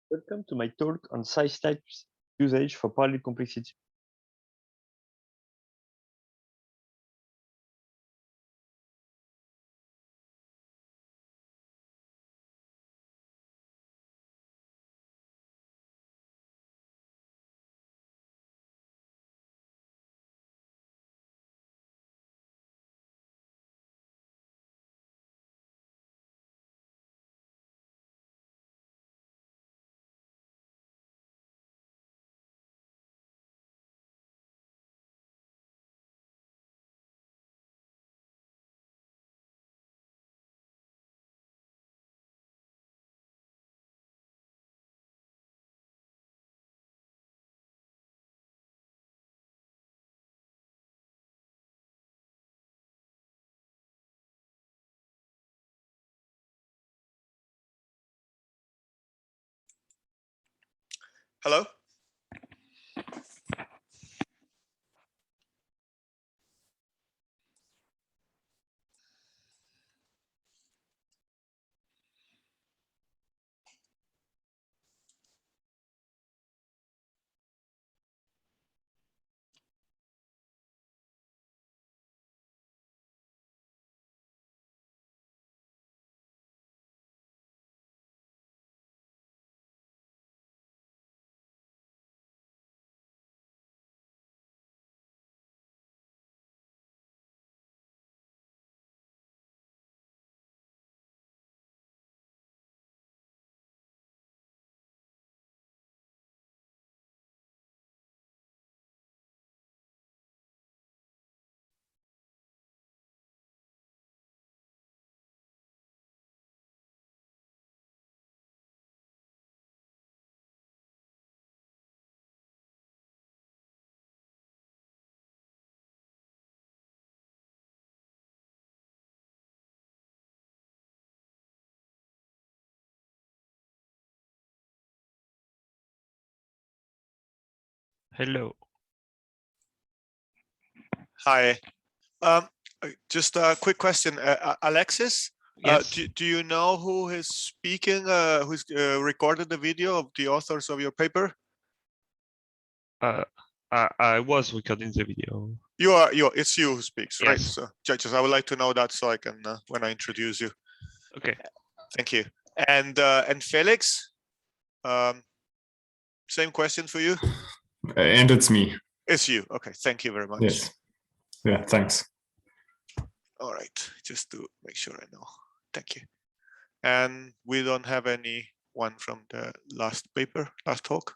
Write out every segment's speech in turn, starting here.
Welcome to my talk on size types usage for parallel complexity. Hello? Hello. Hi. Just a quick question. Alexis, Yes. do you know who is speaking, who's recorded the video of the authors of your paper? I was recording the video. It's you who speaks, Yes. right? So judges, I would like to know that so I can, when I introduce you. Okay. Thank you. And Felix, same question for you. And it's me. It's you. Okay. Thank you very much. Yes. Yeah, thanks. All right. Just to make sure I know. Thank you. And we don't have anyone from the last paper, last talk.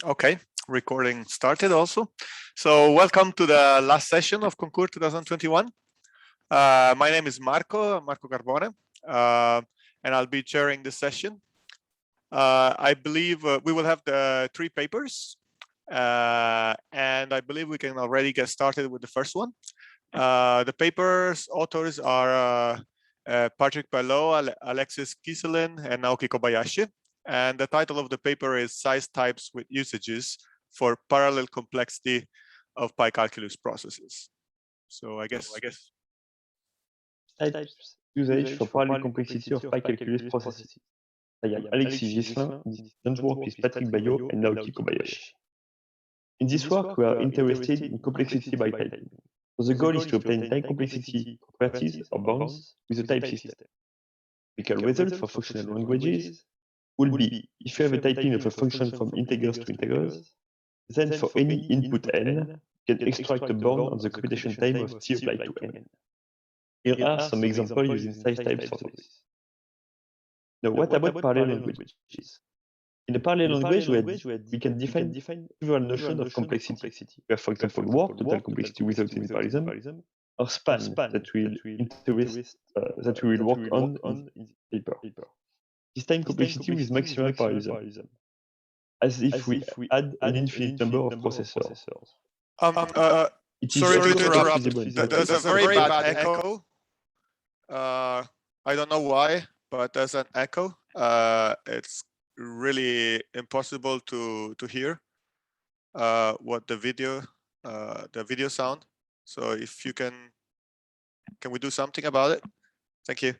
Okay, recording started also. So welcome to the last session of Concur 2021. My name is Marco Carbone, and I'll be chairing this session. I believe we will have the 3 papers, and I believe we can already get started with the first one. The paper's authors are Patrick Ballot, Alexis Kieselin, and Naoki Kobayashi. And the title of the paper is Size Types with Usages for Parallel Complexity of Pi-calculus Processes. So I guess Types usage for parallel complexity of Pi-calculus processes. I am Alexis Gislin. In this joint work with Patrick Ballot and Naoki Kobayashi. In this work, we are interested in complexity by typing. So the goal is to obtain time complexity properties or bounds with a type system. Typical result for functional languages will be if you have a typing of a function from integers to integers, then for any input n, you can extract a bound on the computation time of t applied to n. Here are some examples using size types for this. Now, what about parallel languages? In a parallel language, we can define several notions of complexity. We have, for example, work, total complexity without any parallelism, or span that we will work on in the paper. This time complexity with maximal parallelism, as if we add an infinite number of processors. It is sorry to interrupt. feasible in There's a very bad echo. I don't know why, but there's an echo. It's really impossible to hear what the video sound. So if you can we do something about it? Thank you.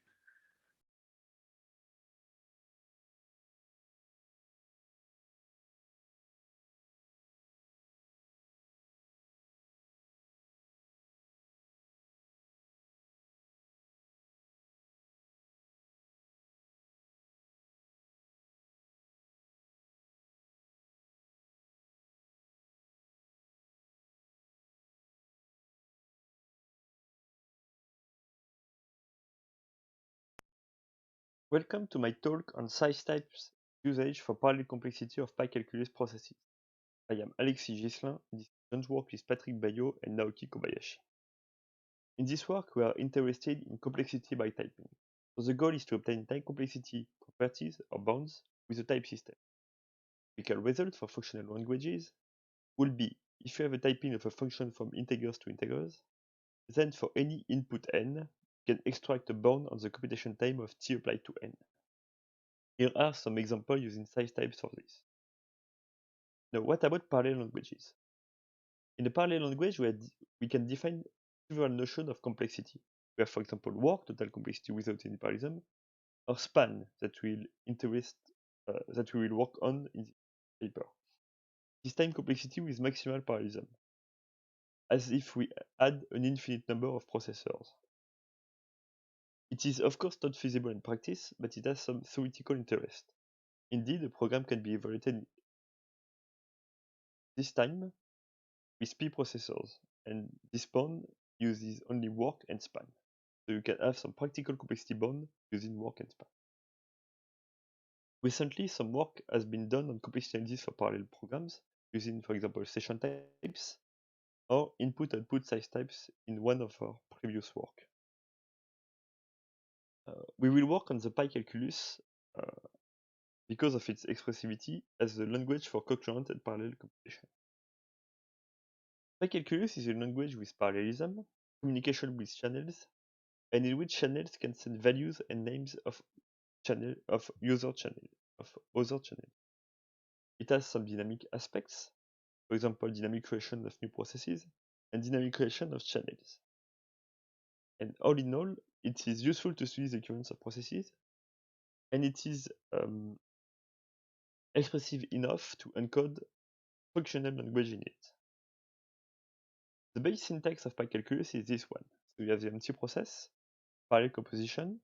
Welcome to my talk on size types usage for parallel complexity of Pi-calculus processes. I am Alexis Gislin, in this joint work with Patrick Ballot and Naoki Kobayashi. In this work, we are interested in complexity by typing. So the goal is to obtain time complexity properties or bounds with a type system. Typical result for functional languages will be if you have a typing of a function from integers to integers, then for any input n, you can extract a bound on the computation time of t applied to n. Here are some examples using size types for this. Now, what about parallel languages? In a parallel language, we can define several notions of complexity. We have, for example, work, total complexity without any parallelism, or span that we will work on in the paper. This time complexity with maximal parallelism, as if we add an infinite number of processors. It is of course not feasible in practice, but it has some theoretical interest. Indeed, a program can be evaluated this time with P processors, and this bound uses only work and span. So you can have some practical complexity bound using work and span. Recently, some work has been done on complexity analysis for parallel programs using, for example, session types or input-output size types in one of our previous work. We will work on the Pi-calculus because of its expressivity as the language for concurrent and parallel computation. Pi-calculus is a language with parallelism, communication with channels, and in which channels can send values and names of other channels. It has some dynamic aspects, for example, dynamic creation of new processes and dynamic creation of channels. And all in all, it is useful to study the occurrence of processes, and it is expressive enough to encode functional language in it. The base syntax of Pi-calculus is this one. So you have the empty process, parallel composition,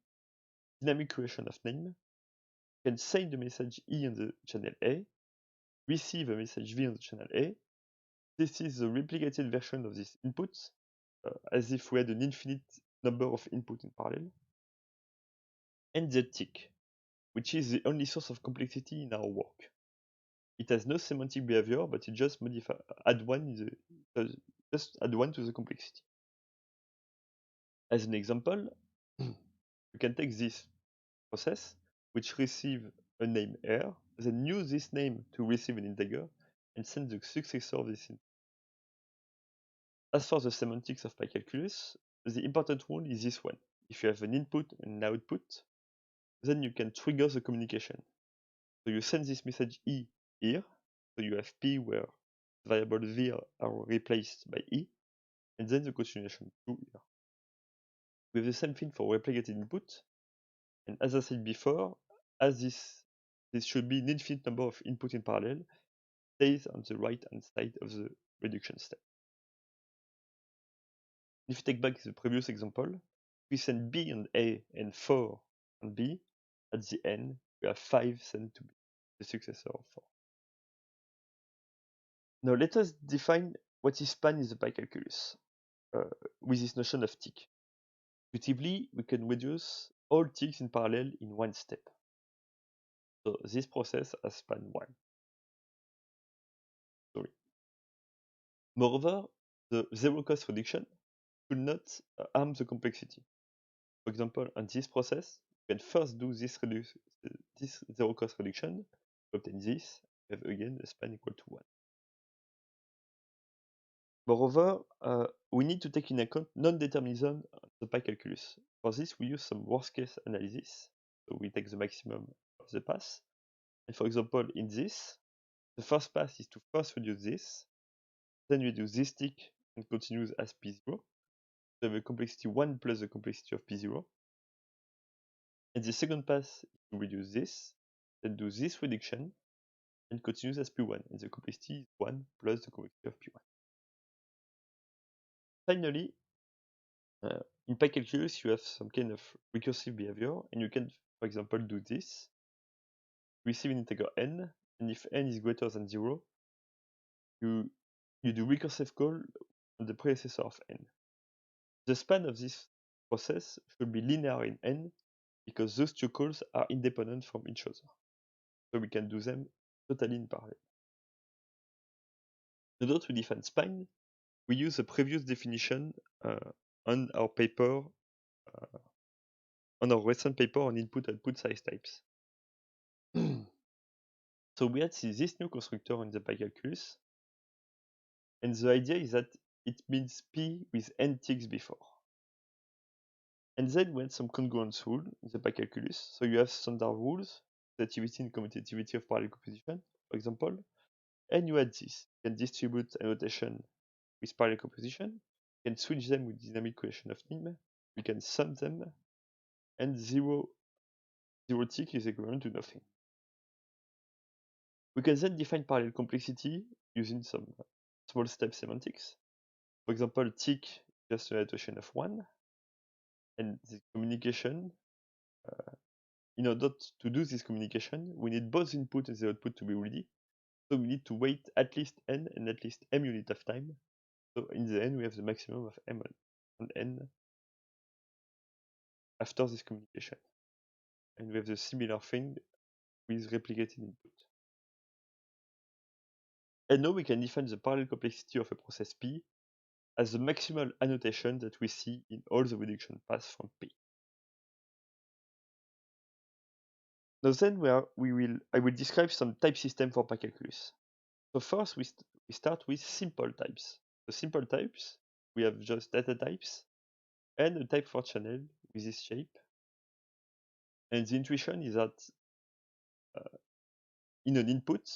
dynamic creation of name, you can send the message E on the channel A, receive a message V on the channel A. This is the replicated version of this input, as if we had an infinite number of inputs in parallel. And the tick. which is the only source of complexity in our work. It has no semantic behavior, but it just add one to the complexity. As an example, you can take this process, which receive a name R, then use this name to receive an integer, and send the successor of this integer. As for the semantics of PyCalculus, the important one is this one. If you have an input and an output, then you can trigger the communication. So you send this message E here, so you have P where variables V are replaced by E, and then the continuation true here. We have the same thing for replicated input, and as I said before, as this should be an infinite number of input in parallel, stays on the right hand side of the reduction step. If you take back the previous example, we send B on A and 4 on B, at the end we have 5 sent to B, the successor of 4. Now let us define what is span in the PyCalculus with this notion of tick. Intuitively, we can reduce all ticks in parallel in one step. So this process has span 1. Sorry. Moreover, the zero-cost reduction should not harm the complexity. For example, on this process, you can first do this zero-cost reduction to obtain this. You have again a span equal to 1. Moreover, we need to take into account non-determinism of the PyCalculus. For this, we use some worst-case analysis. So we take the maximum of the pass. And for example, in this, the first pass is to first reduce this, then reduce this tick and continues as P0. So we have a complexity 1 plus the complexity of P0. And the second pass is to reduce this, then do this reduction, and continues as P1. And the complexity is 1 plus the complexity of P1. Finally, in PyCalculus, you have some kind of recursive behavior, and you can, for example, do this. Receive an integer n, and if n is greater than 0, you do recursive call on the predecessor of n. The span of this process should be linear in n, because those two calls are independent from each other. So we can do them totally in parallel. In order to define span, we use a previous definition on our paper, on our recent paper on input-output size types. So we had this new constructor in the PyCalculus, and the idea is that it means P with n ticks before. And then we had some congruence rule in the PyCalculus. So you have standard rules, additivity and commutativity of parallel composition, for example, and you add this. You can distribute annotation with parallel composition, you can switch them with dynamic creation of NIM, we can sum them, and zero tick is equivalent to nothing. We can then define parallel complexity using some small step semantics. For example, tick just an annotation of 1, and the communication, in order to do this communication, we need both input and the output to be ready. So we need to wait at least n and at least m unit of time. So in the end, we have the maximum of m on n after this communication. And we have the similar thing with replicated input. And now we can define the parallel complexity of a process P as the maximal annotation that we see in all the reduction paths from P. Now then I will describe some type system for PyCalculus. So first we start with simple types. The simple types, we have just data types and a type for channel with this shape. And the intuition is that in an input,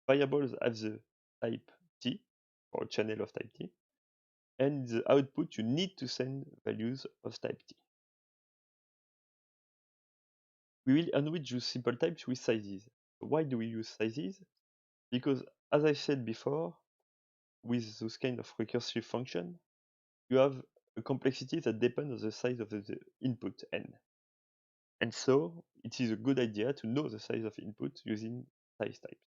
variables have the type T, or a channel of type T, and in the output you need to send values of type T. We will enrich those simple types with sizes. Why do we use sizes? Because as I said before, with those kind of recursive function, you have a complexity that depends on the size of the input n. And so it is a good idea to know the size of input using size types.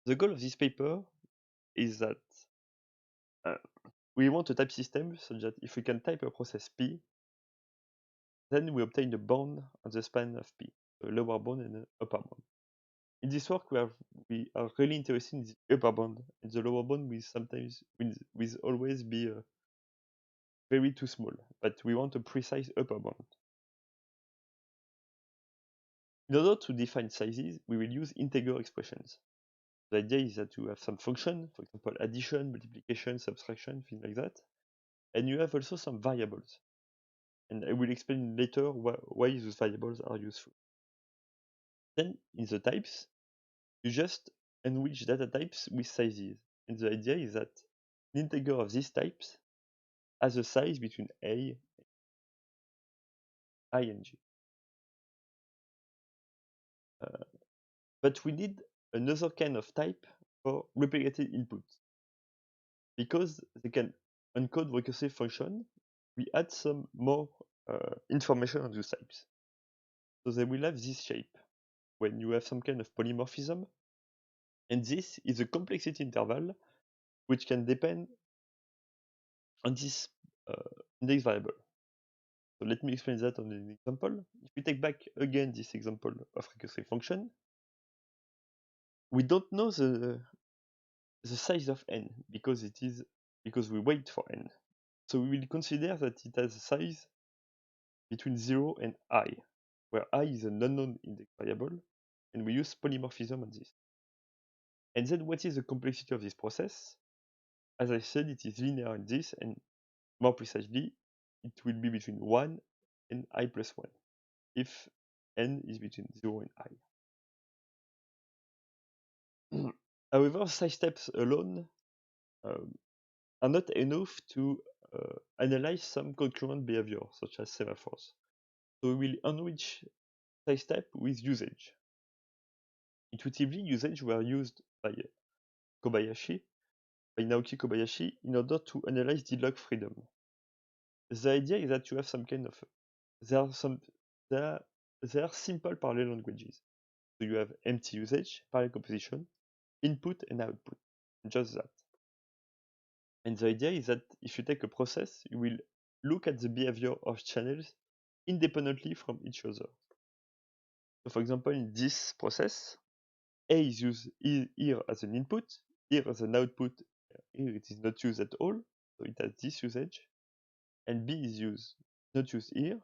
The goal of this paper is that we want a type system such that if we can type a process P, Then we obtain a bound on the span of P, a lower bound and an upper bound. In this work, we are really interested in the upper bound, and the lower bound will always be very too small, but we want a precise upper bound. In order to define sizes, we will use integer expressions. The idea is that you have some function, for example, addition, multiplication, subtraction, things like that, and you have also some variables. And I will explain later why those variables are useful. Then, in the types, you just enrich data types with sizes. And the idea is that an integer of these types has a size between a, I, and j. But we need another kind of type for replicated input. Because they can encode recursive function, we add some more information on those types. So they will have this shape when you have some kind of polymorphism. And this is a complexity interval which can depend on this index variable. So let me explain that on an example. If we take back again this example of recursive function, we don't know the size of n because we wait for n. So we will consider that it has a size between 0 and I, where I is an unknown index variable, and we use polymorphism on this. And then what is the complexity of this process? As I said, it is linear in this, and more precisely, it will be between 1 and I plus 1, if n is between 0 and I. However, size steps alone are not enough to analyze some concurrent behavior, such as semaphores. So we will enrich size step with usage. Intuitively, usage were used by Naoki Kobayashi, in order to analyze deadlock freedom. The idea is that you have some kind of there are simple parallel languages. So you have empty usage, parallel composition, input and output, just that. And the idea is that if you take a process, you will look at the behavior of channels independently from each other. So for example, in this process, A is used here as an input, here as an output. Here it is not used at all, so it has this usage. And B is not used here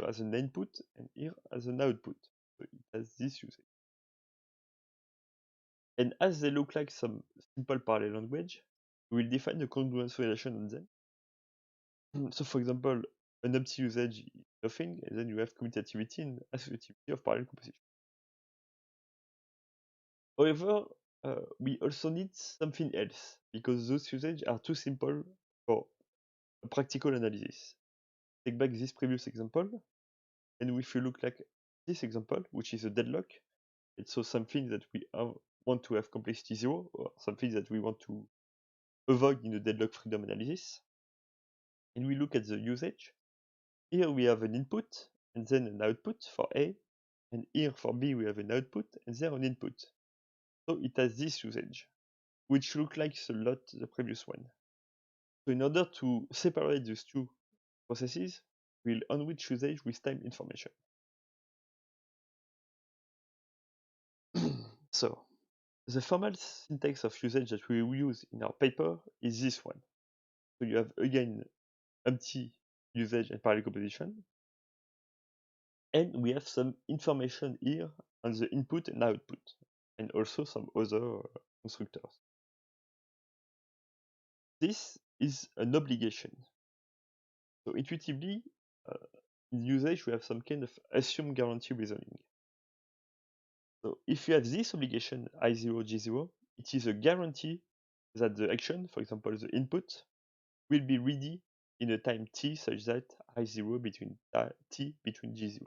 as an input, and here as an output. So it has this usage. And as they look like some simple parallel language, we will define a congruence relation on them. So for example, an empty usage is nothing, and then you have commutativity and associativity of parallel composition. However, we also need something else, because those usages are too simple for a practical analysis. Take back this previous example, and if you look like this example, which is a deadlock, it's so something that we want to have complexity 0, or something that we want to avoid in a deadlock freedom analysis. And we look at the usage. Here we have an input, and then an output for A, and here for B we have an output, and there an input. So it has this usage, which looks like a lot the previous one. So in order to separate these two processes, we'll enrich usage with time information. So the formal syntax of usage that we will use in our paper is this one. So you have again empty usage and parallel composition, and we have some information here on the input and output, and also some other constructors. This is an obligation. So intuitively, in usage, we have some kind of assumed guarantee reasoning. So if you have this obligation I0, G0, it is a guarantee that the action, for example, the input, will be ready in a time t such that I0 between t between G0.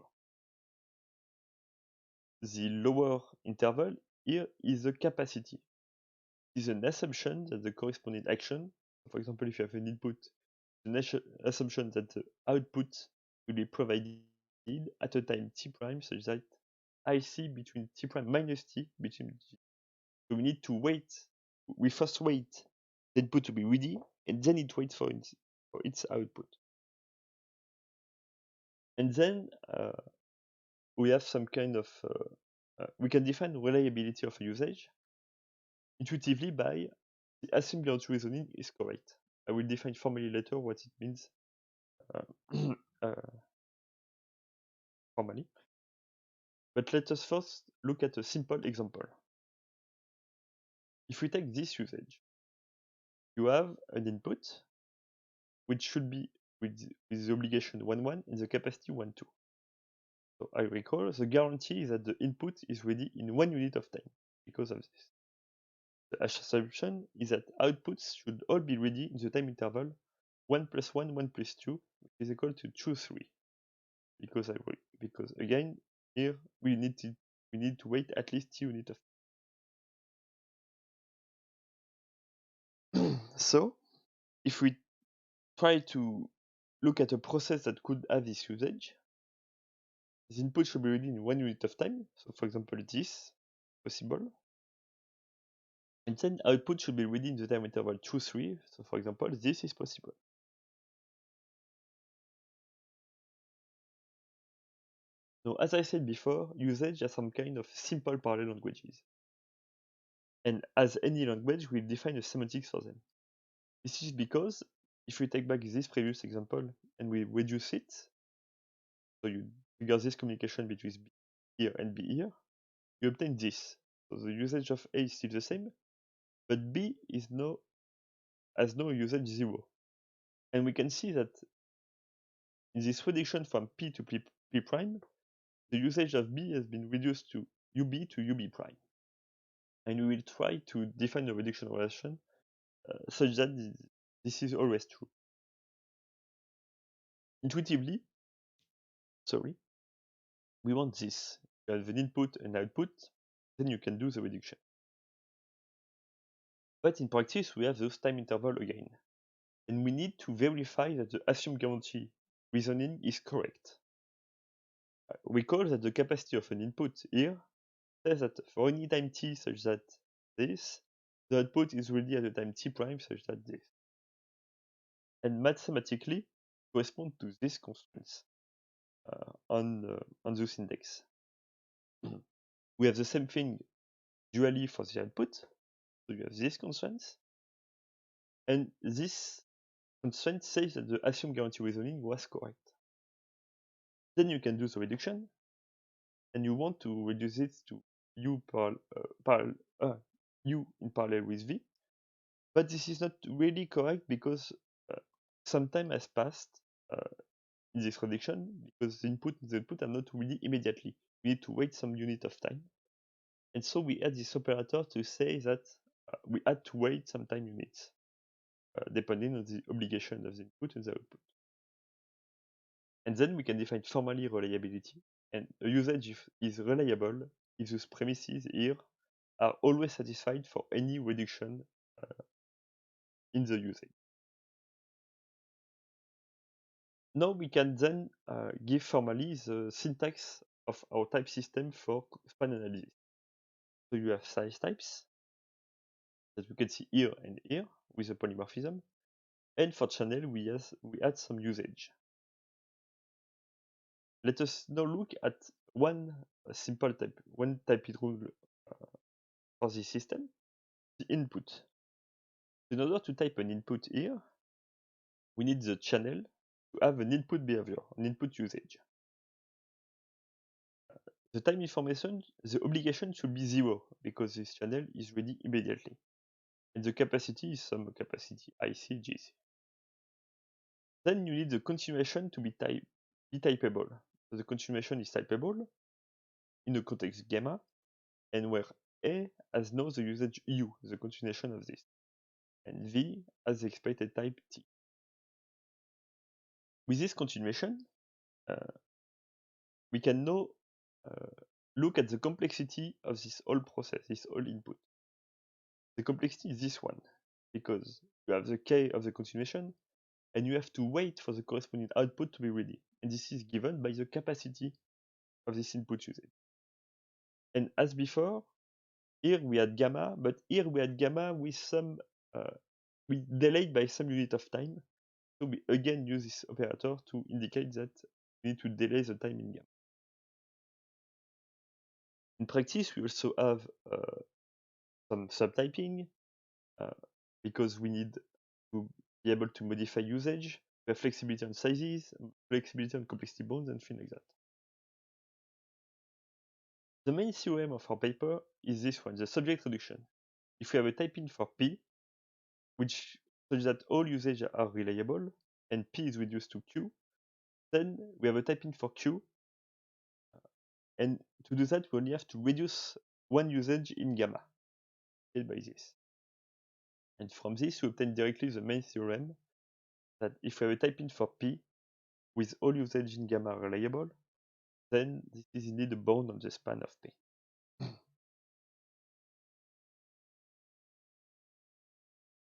The lower interval here is the capacity. It is an assumption that the corresponding action, for example, if you have an input, an assumption that the output will be provided at a time t prime such that IC between t prime minus t between G. So we need to wait. We first wait the input to be ready, and then it waits for its output. And then we have some kind of, we can define reliability of a usage intuitively by the asynchronous reasoning is correct. I will define formally later what it means formally. But let us first look at a simple example. If we take this usage, you have an input which should be with the obligation 1, 1 and the capacity 1, 2. So I recall the guarantee is that the input is ready in 1 unit of time because of this. The assumption is that outputs should all be ready in the time interval 1 + 1, 1 + 2, which is equal to 2, 3. Because again, here we need to wait at least 2 units of time. So if we try to look at a process that could have this usage, the input should be ready in 1 unit of time. So for example, this possible. And then output should be ready in the time interval 2, 3. So for example, this is possible. Now, as I said before, usage are some kind of simple parallel languages. And as any language, we'll define a semantics for them. This is because if we take back this previous example and we reduce it, so you trigger this communication between B here and B here, you obtain this. So the usage of A is still the same, but B has no usage 0. And we can see that in this reduction from P to P prime, the usage of B has been reduced to UB to UB prime. And we will try to define a reduction relation such that this is always true. Intuitively, we want this. You have an input and output, then you can do the reduction. But in practice, we have those time interval again. And we need to verify that the assumed guarantee reasoning is correct. Recall that the capacity of an input here says that for any time t such that this, the output is ready at a time t prime such that this. And mathematically correspond to these constraints on this index. We have the same thing dually for the output. So you have these constraints. And this constraint says that the assumed guarantee reasoning was correct. Then you can do the reduction. And you want to reduce it to u in parallel with v. But this is not really correct because some time has passed in this reduction because the input and the output are not ready immediately. We need to wait some unit of time. And so we add this operator to say that we had to wait some time units, depending on the obligation of the input and the output. And then we can define formally reliability. And a usage is reliable if those premises here are always satisfied for any reduction in the usage. Now we can then give formally the syntax of our type system for span analysis. So you have size types that we can see here and here with a polymorphism. And for channel, we add some usage. Let us now look at one simple type, one type rule for this system, the input. In order to type an input here, we need the channel to have an input behavior, an input usage. The time information, the obligation should be 0 because this channel is ready immediately. And the capacity is some capacity IC, GC. Then you need the continuation to be typeable. So the continuation is typeable in the context gamma, and where A has now the usage U, the continuation of this, and V has the expected type T. With this continuation, we can now look at the complexity of this whole process, this whole input. The complexity is this one, because you have the K of the continuation, and you have to wait for the corresponding output to be ready. And this is given by the capacity of this input usage. And as before, here we had gamma, but here we had gamma with some, we delayed by some unit of time. So we again use this operator to indicate that we need to delay the time in gamma. In practice, we also have some subtyping because we need to be able to modify usage. We have flexibility on sizes, flexibility on complexity bounds, and things like that. The main theorem of our paper is this one, the subject reduction. If we have a type-in for P, which such that all usage are reliable, and P is reduced to Q, then we have a type-in for Q, and to do that, we only have to reduce one usage in gamma, by this. And from this, we obtain directly the main theorem that if we have a type-in for P with all usage in gamma reliable, then this is indeed a bound on the span of P.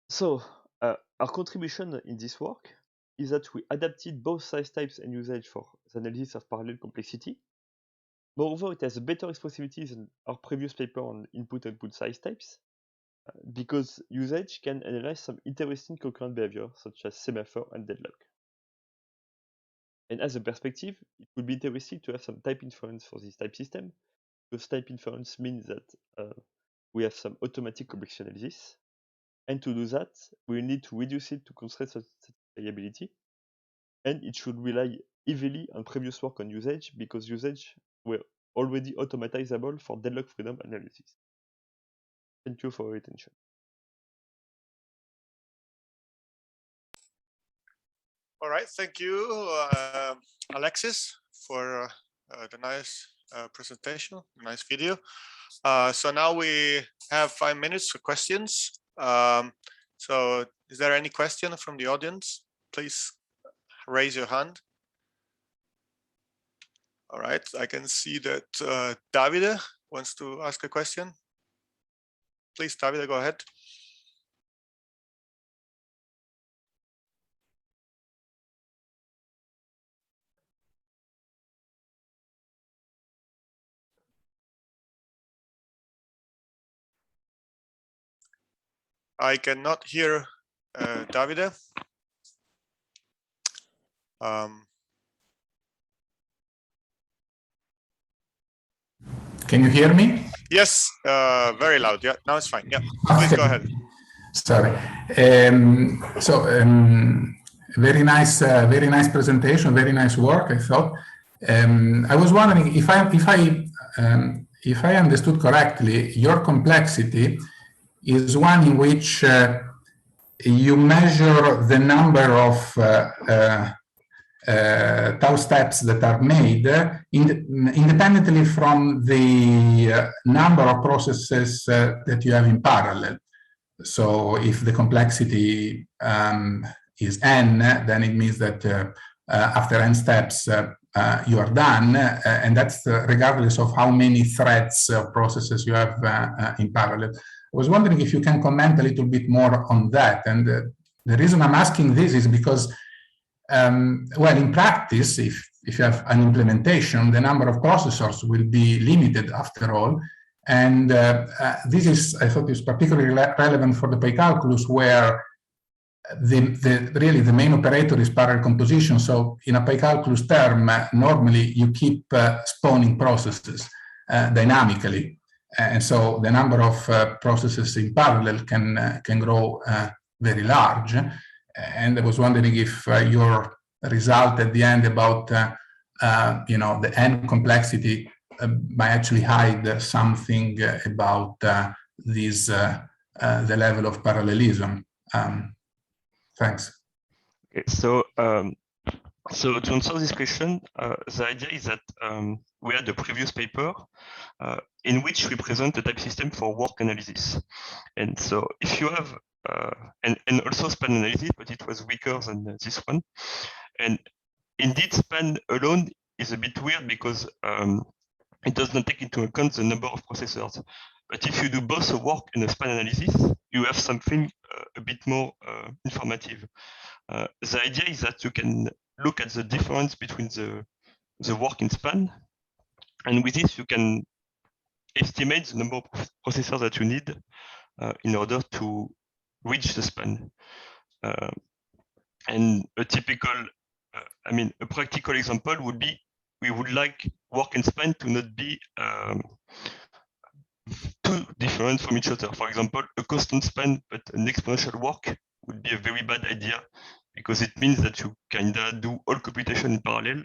So, our contribution in this work is that we adapted both size types and usage for the analysis of parallel complexity. Moreover, it has a better expressivity than our previous paper on input-output size types, because usage can analyze some interesting concurrent behavior, such as semaphore and deadlock. And as a perspective, it would be interesting to have some type inference for this type system, because type inference means that we have some automatic complexity analysis. And to do that, we will need to reduce it to constraint satisfiability. And it should rely heavily on previous work on usage, because usage were already automatizable for deadlock freedom analysis. Thank you for your attention. All right, thank you, Alexis, for the nice presentation, nice video. So now we have 5 minutes for questions. So is there any question from the audience? Please raise your hand. All right, I can see that Davide wants to ask a question. Please, Davide, go ahead. I cannot hear Davide. Can you hear me? Yes, very loud. Yeah, now it's fine. Yeah, please go ahead. Sorry. Very nice presentation, very nice work, I thought. I was wondering if I understood correctly, your complexity is one in which you measure the number of tau steps that are made independently from the number of processes that you have in parallel. So if the complexity is n, then it means that after n steps you are done, and that's regardless of how many threads or processes you have in parallel. I was wondering if you can comment a little bit more on that. And the reason I'm asking this is because well, in practice, if you have an implementation, the number of processors will be limited after all. And this is, I thought, is particularly relevant for the PyCalculus, where really the main operator is parallel composition. So in a PyCalculus term, normally you keep spawning processes dynamically. And so the number of processes in parallel can grow very large. And I was wondering if your result at the end about you know, the n complexity might actually hide something about this the level of parallelism. Thanks. Okay, so so to answer this question, the idea is that we had a previous paper in which we present a type system for work analysis, and so if you have and also span analysis, but it was weaker than this one. And indeed, span alone is a bit weird because it does not take into account the number of processors. But if you do both a work and a span analysis, you have something a bit more informative. The idea is that you can look at the difference between the work in span, and with this you can estimate the number of processors that you need in order to reach the span. And a typical I mean, a practical example would be we would like work and span to not be too different from each other. For example, a constant span but an exponential work would be a very bad idea because it means that you kinda do all computation in parallel,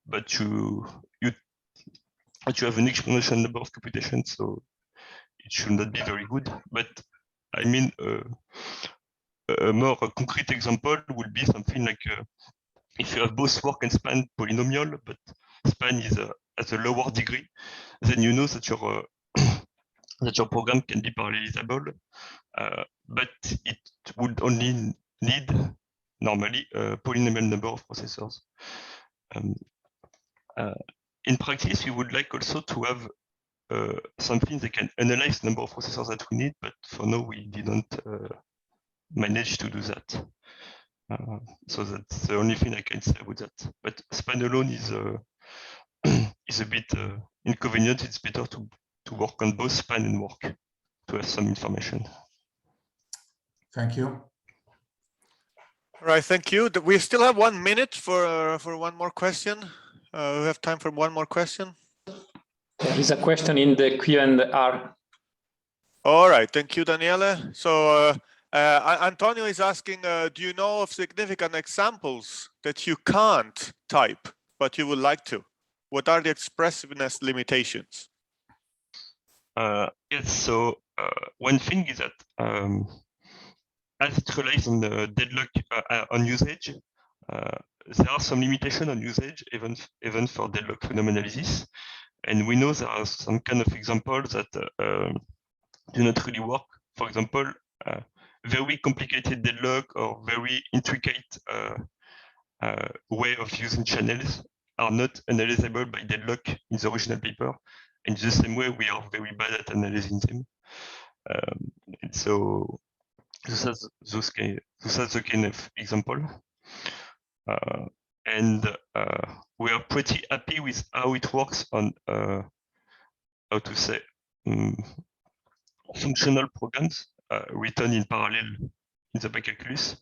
but you have an exponential number of computations, so it should not be very good. But I mean, a more concrete example would be something like if you have both work and span polynomial, but span is at a lower degree, then you know that your that your program can be parallelizable, but it would only need normally a polynomial number of processors. In practice, we would like also to have something that can analyze the number of processors that we need, but for now we didn't manage to do that. So that's the only thing I can say about that. But span alone is is a bit inconvenient. It's better to work on both span and work to have some information. Thank you. All right, thank you. We still have 1 minute for one more question. We have time for one more question. There is a question in the Q&R. All right, thank you, Daniele. So Antonio is asking, do you know of significant examples that you can't type, but you would like to? What are the expressiveness limitations? Yes, so one thing is that as it relies on the deadlock on usage, there are some limitations on usage even for deadlock phenomenology. And we know there are some kind of examples that do not really work. For example, very complicated deadlock or very intricate way of using channels are not analyzable by deadlock in the original paper. In the same way, we are very bad at analyzing them. And so this is the kind of example. And we are pretty happy with how it works on how to say functional programs written in parallel in the calculus.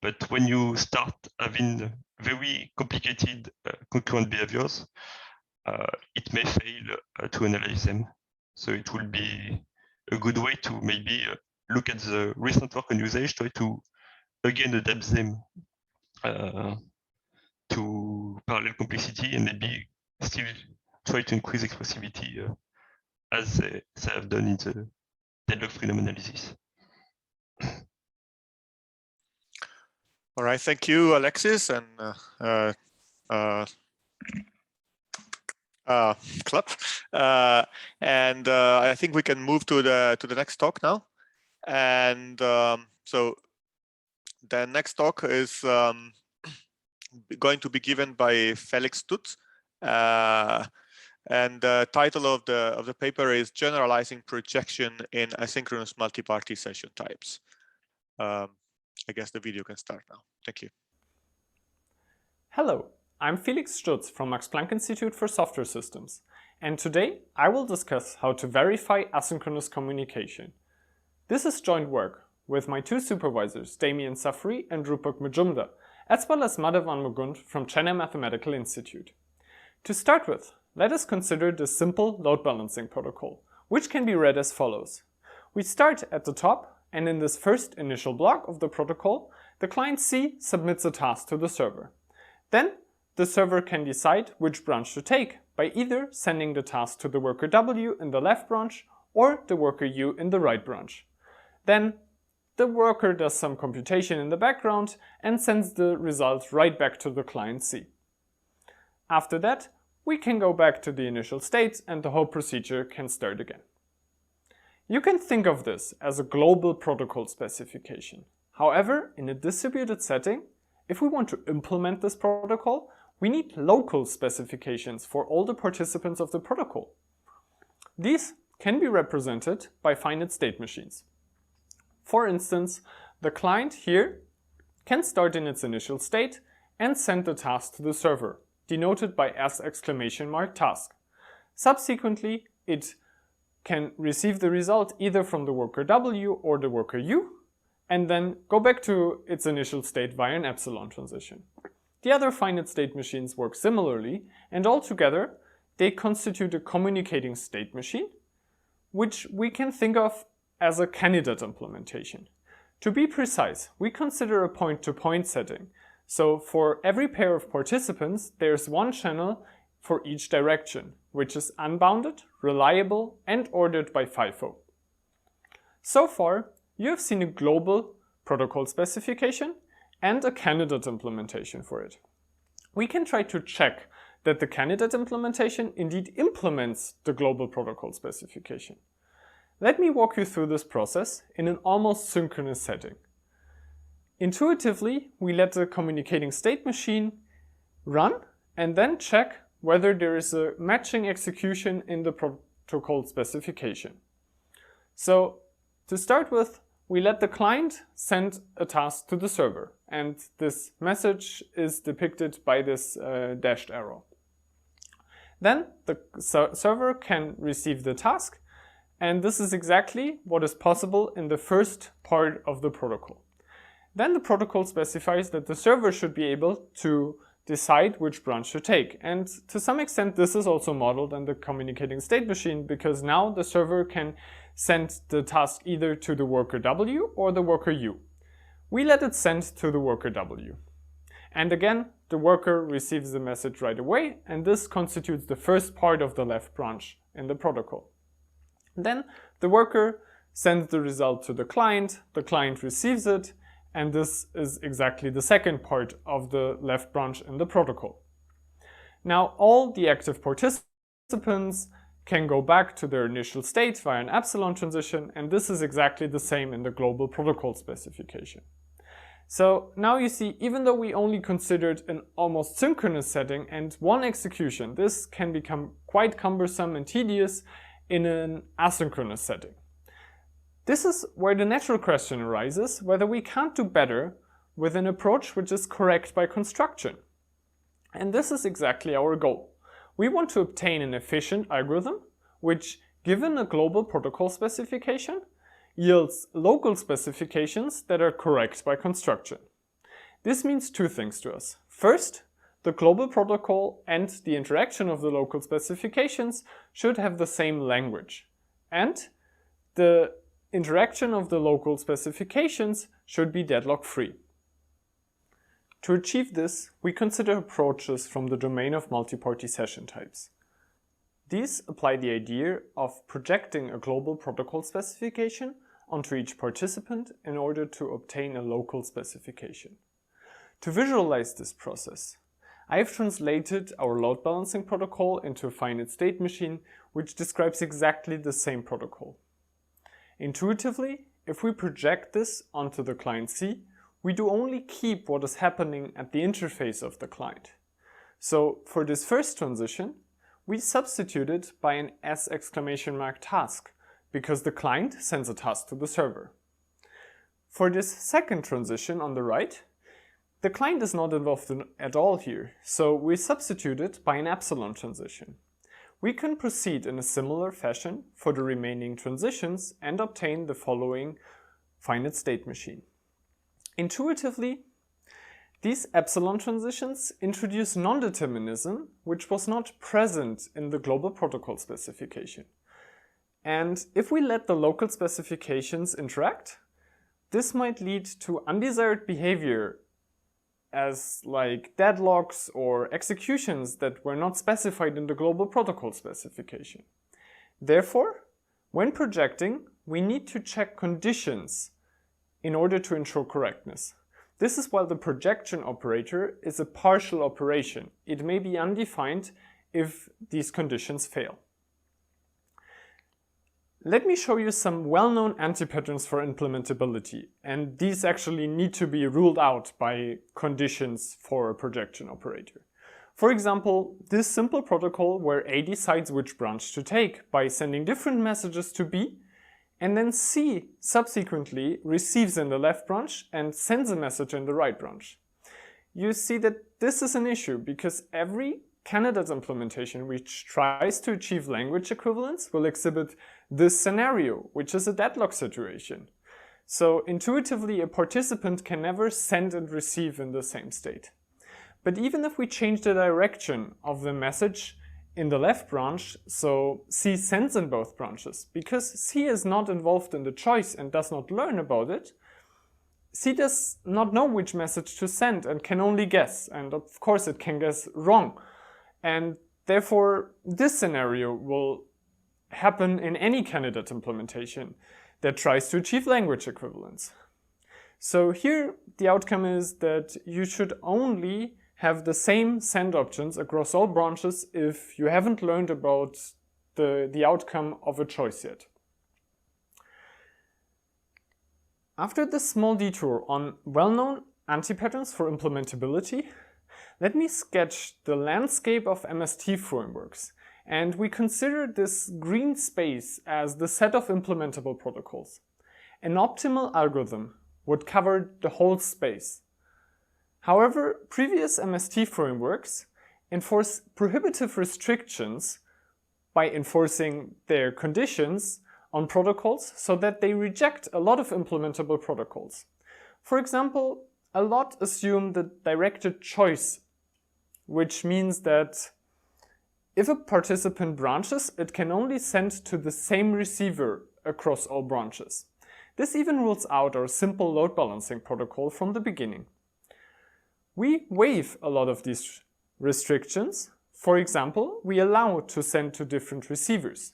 But when you start having very complicated concurrent behaviors, it may fail to analyze them. So it will be a good way to maybe look at the recent work on usage, try to again adapt them to parallel complexity, and maybe still try to increase expressivity as they have done in the deadlock freedom analysis. All right, thank you, Alexis and Clap. And I think we can move to the next talk now. And so the next talk is going to be given by Felix Stutz. And the title of the paper is Generalizing Projection in Asynchronous Multi-Party Session Types. I guess the video can start now. Thank you. Hello, I'm Felix Stutz from Max Planck Institute for Software Systems, and today I will discuss how to verify asynchronous communication. This is joint work with my two supervisors, Damien Safri and Rupak Majumdar, as well as Madhavan Mugund from Chennai Mathematical Institute. To start with, let us consider the simple load balancing protocol, which can be read as follows. We start at the top, and in this first initial block of the protocol, the client C submits a task to the server. Then, the server can decide which branch to take by either sending the task to the worker W in the left branch or the worker U in the right branch. Then, the worker does some computation in the background and sends the result right back to the client C. After that, we can go back to the initial state and the whole procedure can start again. You can think of this as a global protocol specification. However, in a distributed setting, if we want to implement this protocol, we need local specifications for all the participants of the protocol. These can be represented by finite state machines. For instance, the client here can start in its initial state and send the task to the server, denoted by S!task. Subsequently, it can receive the result either from the worker W or the worker U, and then go back to its initial state via an epsilon transition. The other finite state machines work similarly, and altogether they constitute a communicating state machine, which we can think of as a candidate implementation. To be precise, we consider a point-to-point setting. So for every pair of participants, there's one channel for each direction, which is unbounded, reliable, and ordered by FIFO. So far, you have seen a global protocol specification and a candidate implementation for it. We can try to check that the candidate implementation indeed implements the global protocol specification. Let me walk you through this process in an almost synchronous setting. Intuitively, we let the communicating state machine run and then check whether there is a matching execution in the protocol specification. So to start with, we let the client send a task to the server, and this message is depicted by this dashed arrow. Then the server can receive the task, and this is exactly what is possible in the first part of the protocol. Then the protocol specifies that the server should be able to decide which branch to take. And to some extent, this is also modeled on the communicating state machine, because now the server can send the task either to the worker W or the worker U. We let it send to the worker W. And again, the worker receives the message right away, and this constitutes the first part of the left branch in the protocol. Then the worker sends the result to the client receives it, and this is exactly the second part of the left branch in the protocol. Now all the active participants can go back to their initial state via an epsilon transition, and this is exactly the same in the global protocol specification. So now you see, even though we only considered an almost synchronous setting and one execution, this can become quite cumbersome and tedious in an asynchronous setting. This is where the natural question arises whether we can't do better with an approach which is correct by construction. And this is exactly our goal. We want to obtain an efficient algorithm which, given a global protocol specification, yields local specifications that are correct by construction. This means two things to us. First, the global protocol and the interaction of the local specifications should have the same language, and the interaction of the local specifications should be deadlock-free. To achieve this, we consider approaches from the domain of multi-party session types. These apply the idea of projecting a global protocol specification onto each participant in order to obtain a local specification. To visualize this process, I have translated our load balancing protocol into a finite state machine which describes exactly the same protocol. Intuitively, if we project this onto the client C, we do only keep what is happening at the interface of the client. So for this first transition, we substitute it by an S!task, because the client sends a task to the server. For this second transition on the right, the client is not involved at all here, so we substitute it by an epsilon transition. We can proceed in a similar fashion for the remaining transitions and obtain the following finite state machine. Intuitively, these epsilon transitions introduce non-determinism, which was not present in the global protocol specification. And if we let the local specifications interact, this might lead to undesired behavior as like deadlocks or executions that were not specified in the global protocol specification. Therefore, when projecting, we need to check conditions in order to ensure correctness. This is why the projection operator is a partial operation. It may be undefined if these conditions fail. Let me show you some well-known anti-patterns for implementability, and these actually need to be ruled out by conditions for a projection operator. For example, this simple protocol where A decides which branch to take by sending different messages to B, and then C subsequently receives in the left branch and sends a message in the right branch. You see that this is an issue because every candidate implementation which tries to achieve language equivalence will exhibit this scenario, which is a deadlock situation. So intuitively, a participant can never send and receive in the same state. But even if we change the direction of the message in the left branch, so C sends in both branches, because C is not involved in the choice and does not learn about it, C does not know which message to send and can only guess, and of course it can guess wrong. And therefore, this scenario will happen in any candidate implementation that tries to achieve language equivalence. So here, the outcome is that you should only have the same send options across all branches if you haven't learned about the outcome of a choice yet. After this small detour on well-known anti-patterns for implementability, let me sketch the landscape of MST frameworks, and we consider this green space as the set of implementable protocols. An optimal algorithm would cover the whole space. However, previous MST frameworks enforce prohibitive restrictions by enforcing their conditions on protocols so that they reject a lot of implementable protocols. For example, a lot assume the directed choice, which means that if a participant branches, it can only send to the same receiver across all branches. This even rules out our simple load balancing protocol from the beginning. We waive a lot of these restrictions. For example, we allow to send to different receivers.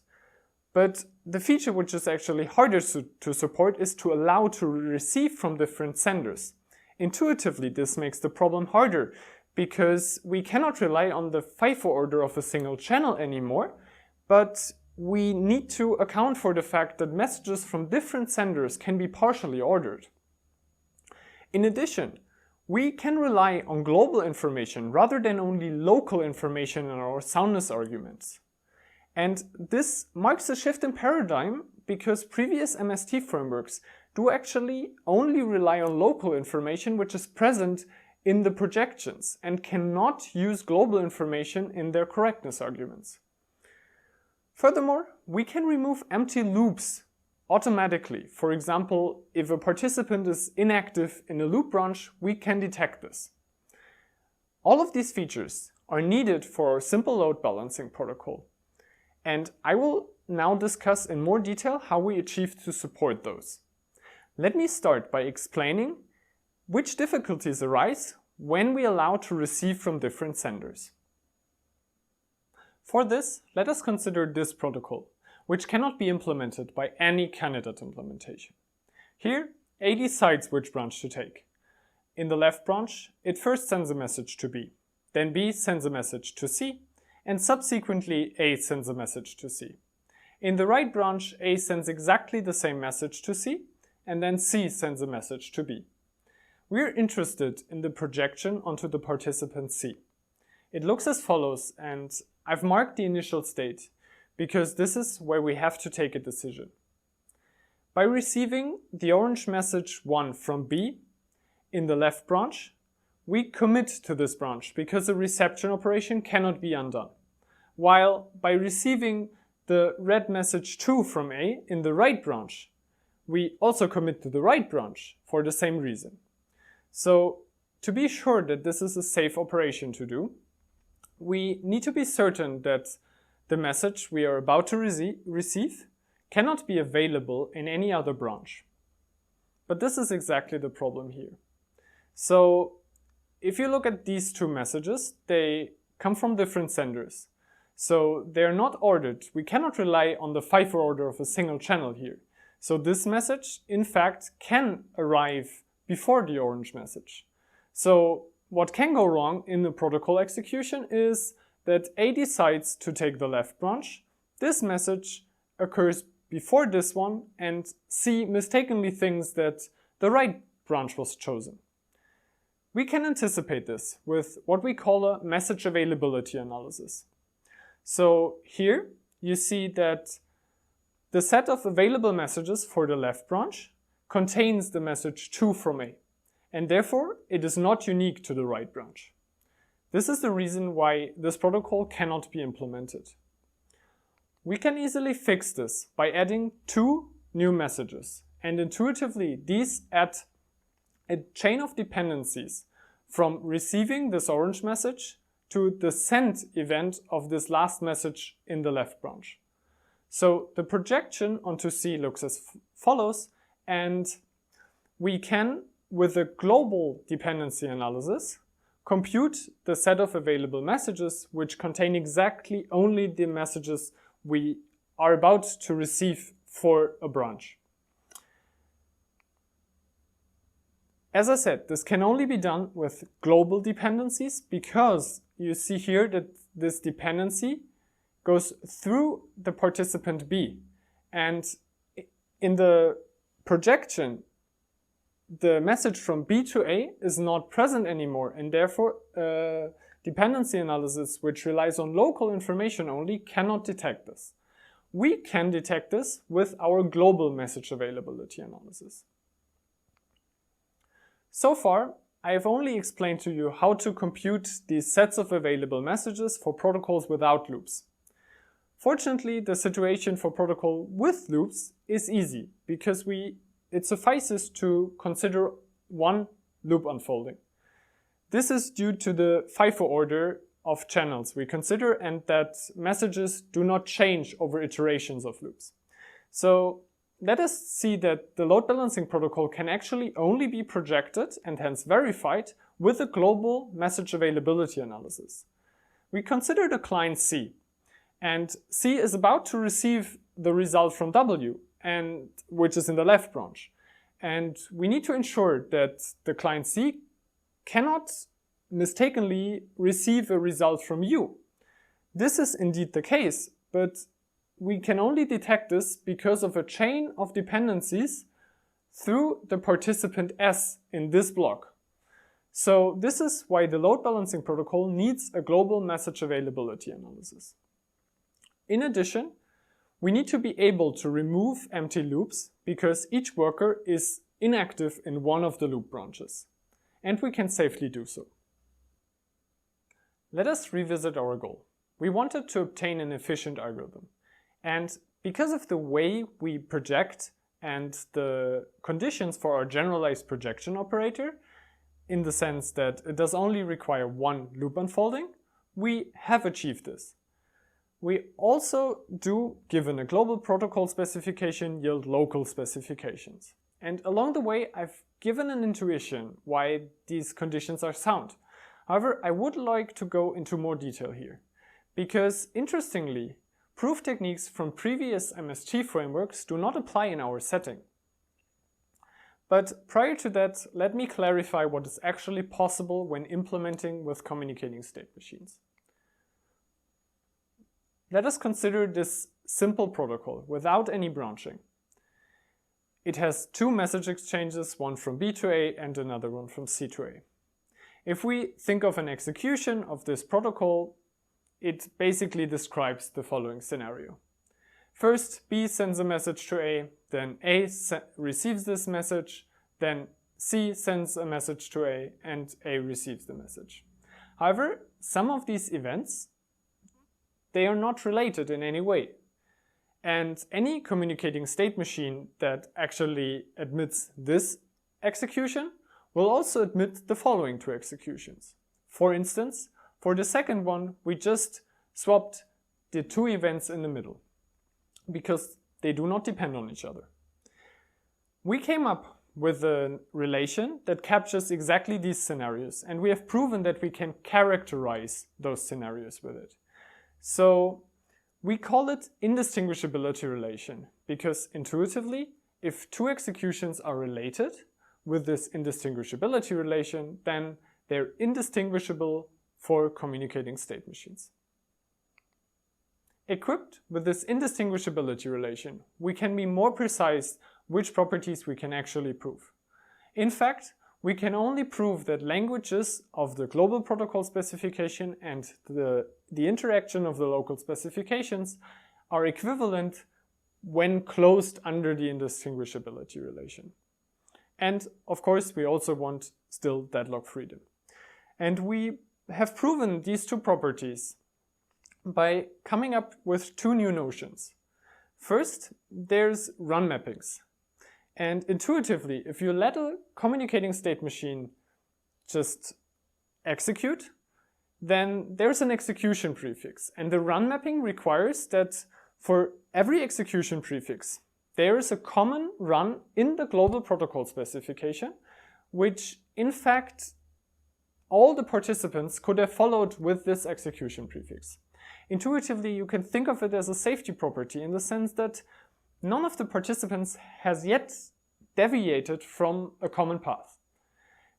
But the feature which is actually harder to support is to allow to receive from different senders. Intuitively, this makes the problem harder because we cannot rely on the FIFO order of a single channel anymore, but we need to account for the fact that messages from different senders can be partially ordered. In addition, we can rely on global information rather than only local information in our soundness arguments. And this marks a shift in paradigm because previous MST frameworks do actually only rely on local information which is present in the projections and cannot use global information in their correctness arguments. Furthermore, we can remove empty loops automatically. For example, if a participant is inactive in a loop branch, we can detect this. All of these features are needed for our simple load balancing protocol. And I will now discuss in more detail how we achieve to support those. Let me start by explaining which difficulties arise when we allow to receive from different senders. For this, let us consider this protocol, which cannot be implemented by any candidate implementation. Here, A decides which branch to take. In the left branch, it first sends a message to B, then B sends a message to C, and subsequently A sends a message to C. In the right branch, A sends exactly the same message to C, and then C sends a message to B. We are interested in the projection onto the participant C. It looks as follows, and I've marked the initial state because this is where we have to take a decision. By receiving the orange message 1 from B in the left branch, we commit to this branch because the reception operation cannot be undone. While by receiving the red message 2 from A in the right branch, we also commit to the right branch for the same reason. So to be sure that this is a safe operation to do, we need to be certain that the message we are about to receive cannot be available in any other branch. But this is exactly the problem here. So if you look at these two messages, they come from different senders. So they're not ordered. We cannot rely on the FIFO order of a single channel here. So this message, in fact, can arrive before the orange message. So what can go wrong in the protocol execution is that A decides to take the left branch, this message occurs before this one, and C mistakenly thinks that the right branch was chosen. We can anticipate this with what we call a message availability analysis. So here you see that the set of available messages for the left branch contains the message 2 from A, and therefore it is not unique to the right branch. This is the reason why this protocol cannot be implemented. We can easily fix this by adding 2 new messages, and intuitively these add a chain of dependencies from receiving this orange message to the send event of this last message in the left branch. So the projection onto C looks as follows, and we can, with a global dependency analysis, compute the set of available messages which contain exactly only the messages we are about to receive for a branch. As I said, this can only be done with global dependencies because you see here that this dependency goes through the participant B, and in the projection the message from B to A is not present anymore, and therefore dependency analysis which relies on local information only cannot detect this. We can detect this with our global message availability analysis. So far, I have only explained to you how to compute these sets of available messages for protocols without loops. Fortunately, the situation for protocol with loops is easy because it suffices to consider one loop unfolding. This is due to the FIFO order of channels we consider, and that messages do not change over iterations of loops. So let us see that the load balancing protocol can actually only be projected and hence verified with a global message availability analysis. We consider the client C, and C is about to receive the result from W, and which is in the left branch. And we need to ensure that the client C cannot mistakenly receive a result from U. This is indeed the case, but we can only detect this because of a chain of dependencies through the participant S in this block. So this is why the load balancing protocol needs a global message availability analysis. In addition, we need to be able to remove empty loops because each worker is inactive in one of the loop branches, and we can safely do so. Let us revisit our goal. We wanted to obtain an efficient algorithm, and because of the way we project and the conditions for our generalized projection operator, in the sense that it does only require one loop unfolding, we have achieved this. We also do, given a global protocol specification, yield local specifications. And along the way, I've given an intuition why these conditions are sound. However, I would like to go into more detail here, because interestingly, proof techniques from previous MST frameworks do not apply in our setting. But prior to that, let me clarify what is actually possible when implementing with communicating state machines. Let us consider this simple protocol without any branching. It has two message exchanges, one from B to A and another one from C to A. If we think of an execution of this protocol, it basically describes the following scenario. First, B sends a message to A, then A receives this message, then C sends a message to A, and A receives the message. However, some of these events, they are not related in any way. And any communicating state machine that actually admits this execution will also admit the following two executions. For instance, for the second one, we just swapped the two events in the middle because they do not depend on each other. We came up with a relation that captures exactly these scenarios, and we have proven that we can characterize those scenarios with it. So we call it Indistinguishability Relation because intuitively, if two executions are related with this indistinguishability relation, then they're indistinguishable for communicating state machines. Equipped with this indistinguishability relation, we can be more precise which properties we can actually prove. In fact, we can only prove that languages of the global protocol specification and the interaction of the local specifications are equivalent when closed under the indistinguishability relation. And of course, we also want still deadlock freedom. And we have proven these two properties by coming up with two new notions. First, there's run mappings. And intuitively, if you let a communicating state machine just execute, then there's an execution prefix. And the run mapping requires that for every execution prefix, there is a common run in the global protocol specification, which in fact all the participants could have followed with this execution prefix. Intuitively, you can think of it as a safety property in the sense that none of the participants has yet deviated from a common path.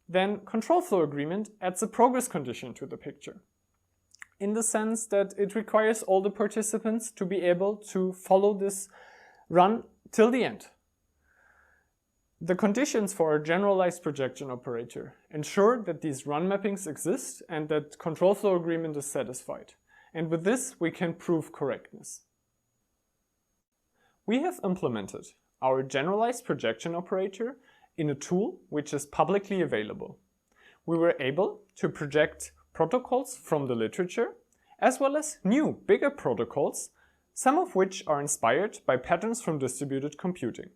Then control flow agreement adds a progress condition to the picture, in the sense that it requires all the participants to be able to follow this run till the end. The conditions for a generalized projection operator ensure that these run mappings exist and that control flow agreement is satisfied. And with this, we can prove correctness. We have implemented our generalized projection operator in a tool which is publicly available. We were able to project protocols from the literature, as well as new, bigger protocols, some of which are inspired by patterns from distributed computing.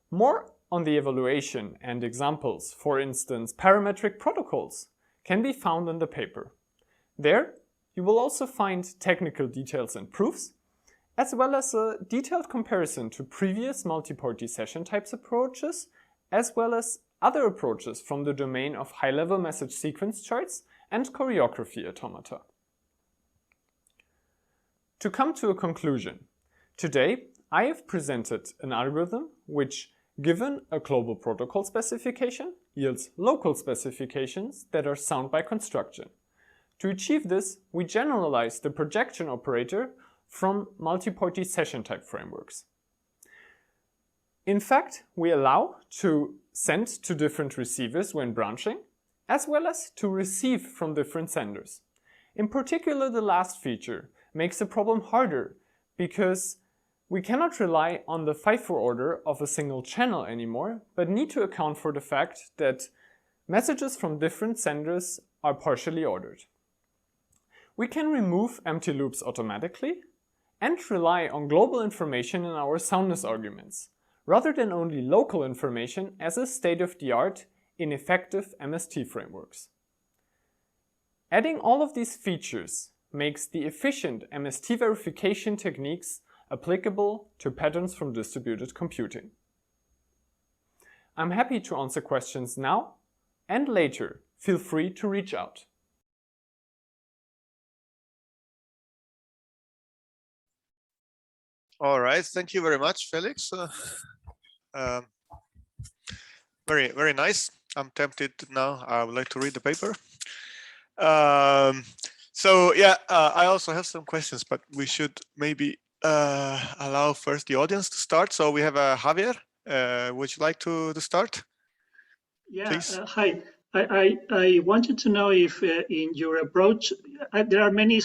More on the evaluation and examples, for instance, parametric protocols, can be found in the paper. There, you will also find technical details and proofs, as well as a detailed comparison to previous multi-party session types approaches, as well as other approaches from the domain of high-level message sequence charts and choreography automata. To come to a conclusion, today I have presented an algorithm which, given a global protocol specification, yields local specifications that are sound by construction. To achieve this, we generalize the projection operator from multi-party session type frameworks. In fact, we allow to send to different receivers when branching, as well as to receive from different senders. In particular, the last feature makes the problem harder because we cannot rely on the FIFO order of a single channel anymore, but need to account for the fact that messages from different senders are partially ordered. We can remove empty loops automatically and rely on global information in our soundness arguments, rather than only local information as a state-of-the-art in effective MST frameworks. Adding all of these features makes the efficient MST verification techniques applicable to patterns from distributed computing. I'm happy to answer questions now and later. Feel free to reach out. All right, thank you very much, Felix. Very nice. I'm tempted now. I would like to read the paper. So yeah, I also have some questions, but we should maybe allow first the audience to start. So we have Javier. Would you like to start? Yeah. Please. Hi. I wanted to know if in your approach, there are many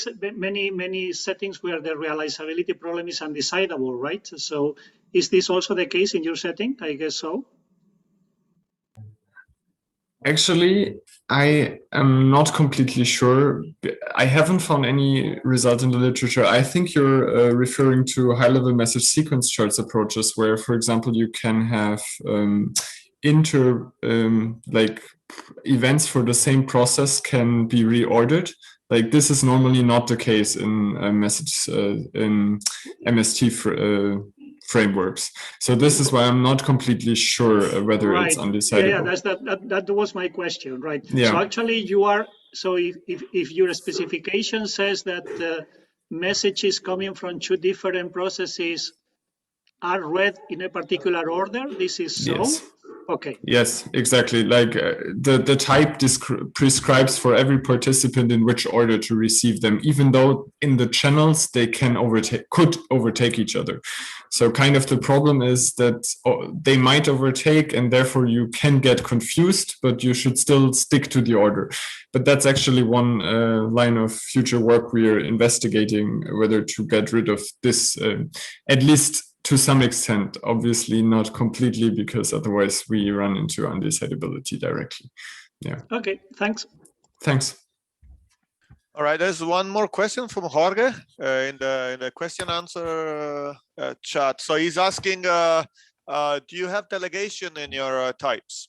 settings where the realizability problem is undecidable, right? So is this also the case in your setting? I guess so. Actually, I am not completely sure. I haven't found any result in the literature. I think you're referring to high-level message sequence charts approaches where, for example, you can have like events for the same process can be reordered. Like this is normally not the case in message in MST frameworks. So this is why I'm not completely sure whether it's undecidable. Yeah, that was my question, right? Yeah. So actually you are, so if your specification says that the messages coming from two different processes are read in a particular order, this is so? Yes. Okay. Yes, exactly. Like the type prescribes for every participant in which order to receive them, even though in the channels they could overtake each other. So kind of the problem is that they might overtake and therefore you can get confused, but you should still stick to the order. But that's actually one line of future work we are investigating, whether to get rid of this, at least to some extent, obviously not completely, because otherwise we run into undecidability directly. Yeah. Okay, thanks. Thanks. All right, there's one more question from Jorge in the question answer chat. So he's asking, do you have delegation in your types?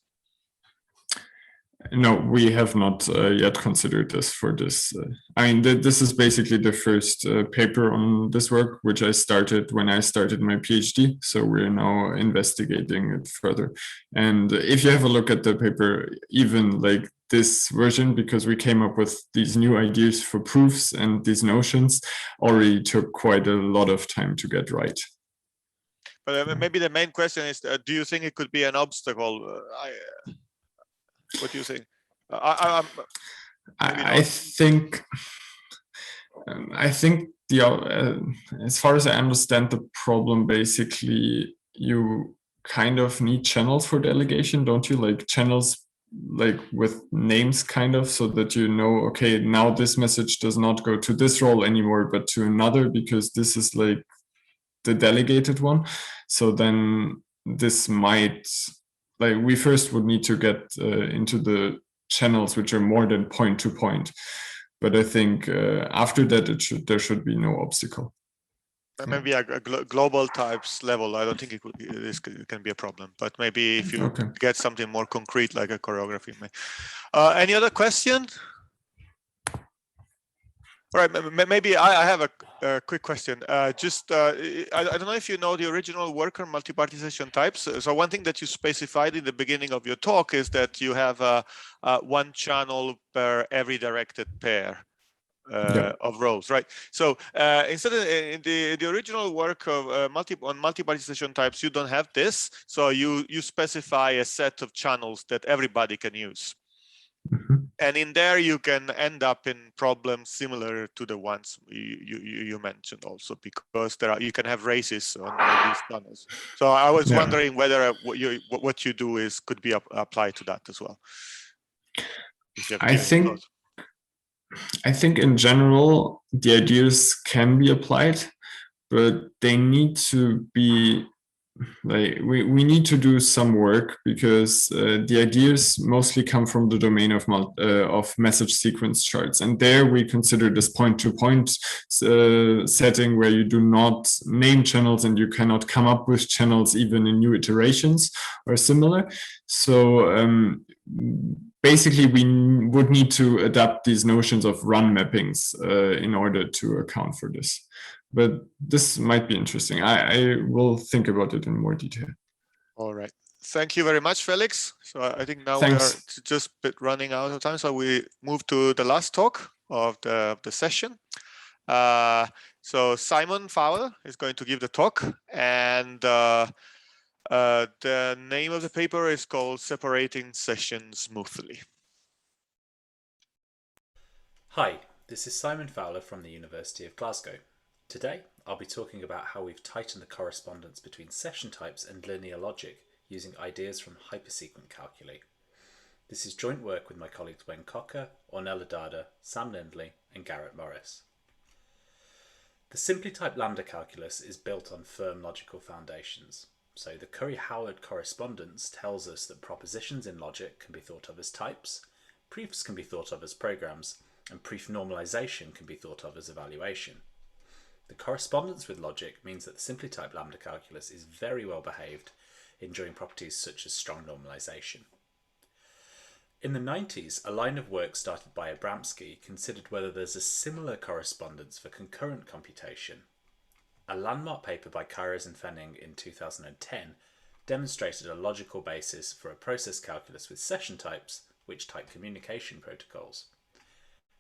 No, we have not yet considered this for this. I mean, this is basically the first paper on this work, which I started when I started my PhD. So we're now investigating it further. And if you have a look at the paper, even like this version, because we came up with these new ideas for proofs and these notions, already took quite a lot of time to get right. But maybe the main question is, do you think it could be an obstacle? What do you think? I think the as far as I understand the problem, basically you kind of need channels for delegation, don't you? Like channels like with names kind of, so that you know, okay, now this message does not go to this role anymore, but to another, because this is like the delegated one. So then this might, like, we first would need to get into the channels which are more than point to point. But I think after that, there should be no obstacle. Maybe a global types level. I don't think this can be a problem. But maybe if you get something more concrete, like a choreography. Any other question? All right, maybe I have a quick question. I don't know if you know the original work on multi-participation types. So one thing that you specified in the beginning of your talk is that you have one channel per every directed pair of rows, right? So instead of in the original work of multi-participation types, you don't have this. So you specify a set of channels that everybody can use. And in there, you can end up in problems similar to the ones you mentioned also, because you can have races on these channels. So I was wondering whether what you do could be applied to that as well. I think in general, the ideas can be applied, but they need to be like, we need to do some work, because the ideas mostly come from the domain of message sequence charts, and there we consider this point-to-point setting where you do not name channels and you cannot come up with channels even in new iterations or similar. So basically we would need to adapt these notions of run mappings in order to account for this. But this might be interesting. I will think about it in more detail. All right. Thank you very much, Felix. So I think now we are just running out of time. So we move to the last talk of the session. So Simon Fowler is going to give the talk, and the name of the paper is called Separating Sessions Smoothly. Hi, this is Simon Fowler from the University of Glasgow. Today, I'll be talking about how we've tightened the correspondence between session types and linear logic using ideas from hypersequent calculi. This is joint work with my colleagues Wen Cocker, Ornella Dada, Sam Lindley, and Garrett Morris. The simply typed lambda calculus is built on firm logical foundations. So the Curry-Howard correspondence tells us that propositions in logic can be thought of as types, proofs can be thought of as programs, and proof normalization can be thought of as evaluation. The correspondence with logic means that the simply typed lambda calculus is very well behaved, enjoying properties such as strong normalization. In the 90s, a line of work started by Abramsky considered whether there's a similar correspondence for concurrent computation. A landmark paper by Kairos and Fenning in 2010 demonstrated a logical basis for a process calculus with session types, which type communication protocols.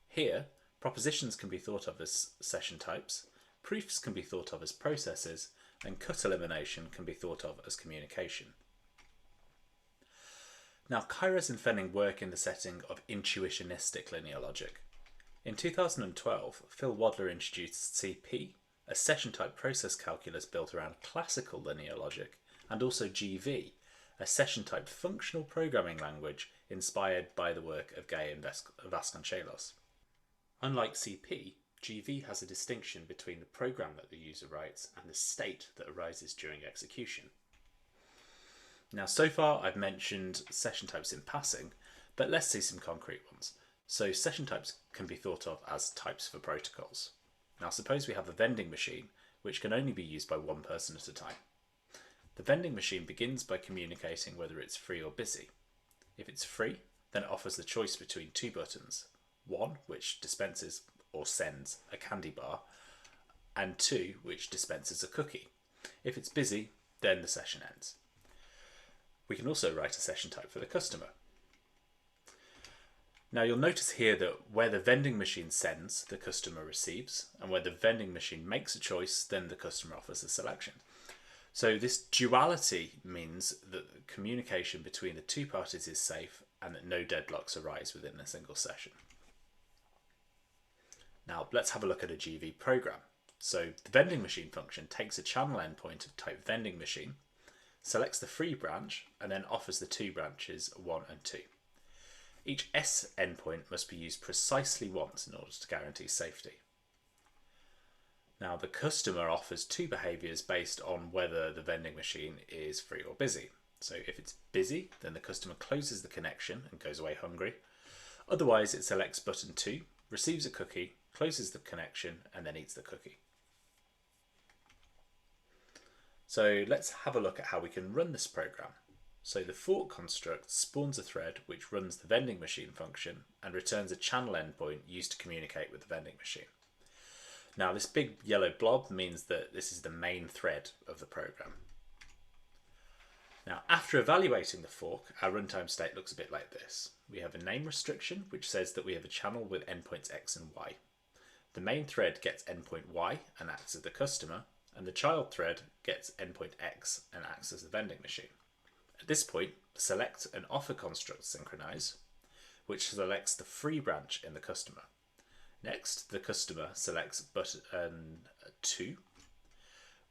Here, propositions can be thought of as session types, proofs can be thought of as processes, and cut elimination can be thought of as communication. Now, Kairos and Fenning work in the setting of intuitionistic linear logic. In 2012, Phil Wadler introduced CP, a session-type process calculus built around classical linear logic, and also GV, a session-type functional programming language inspired by the work of Gay and Vasconcelos. Unlike CP, GV has a distinction between the program that the user writes and the state that arises during execution. Now, so far I've mentioned session types in passing, but let's see some concrete ones. So session types can be thought of as types for protocols. Now, suppose we have a vending machine, which can only be used by one person at a time. The vending machine begins by communicating whether it's free or busy. If it's free, then it offers the choice between two buttons. One, which dispenses or sends a candy bar, and two, which dispenses a cookie. If it's busy, then the session ends. We can also write a session type for the customer. Now you'll notice here that where the vending machine sends, the customer receives, and where the vending machine makes a choice, then the customer offers a selection. So this duality means that the communication between the two parties is safe and that no deadlocks arise within a single session. Now let's have a look at a GV program. So the vending machine function takes a channel endpoint of type vending machine, selects the free branch, and then offers the two branches 1 and 2. Each S endpoint must be used precisely once in order to guarantee safety. Now the customer offers two behaviors based on whether the vending machine is free or busy. So if it's busy, then the customer closes the connection and goes away hungry. Otherwise, it selects button 2, receives a cookie, closes the connection, and then eats the cookie. So let's have a look at how we can run this program. So the fork construct spawns a thread which runs the vending machine function and returns a channel endpoint used to communicate with the vending machine. Now this big yellow blob means that this is the main thread of the program. Now after evaluating the fork, our runtime state looks a bit like this. We have a name restriction which says that we have a channel with endpoints X and Y. The main thread gets endpoint Y and acts as the customer, and the child thread gets endpoint X and acts as the vending machine. At this point, select and offer constructs synchronize, which selects the free branch in the customer. Next, the customer selects button 2,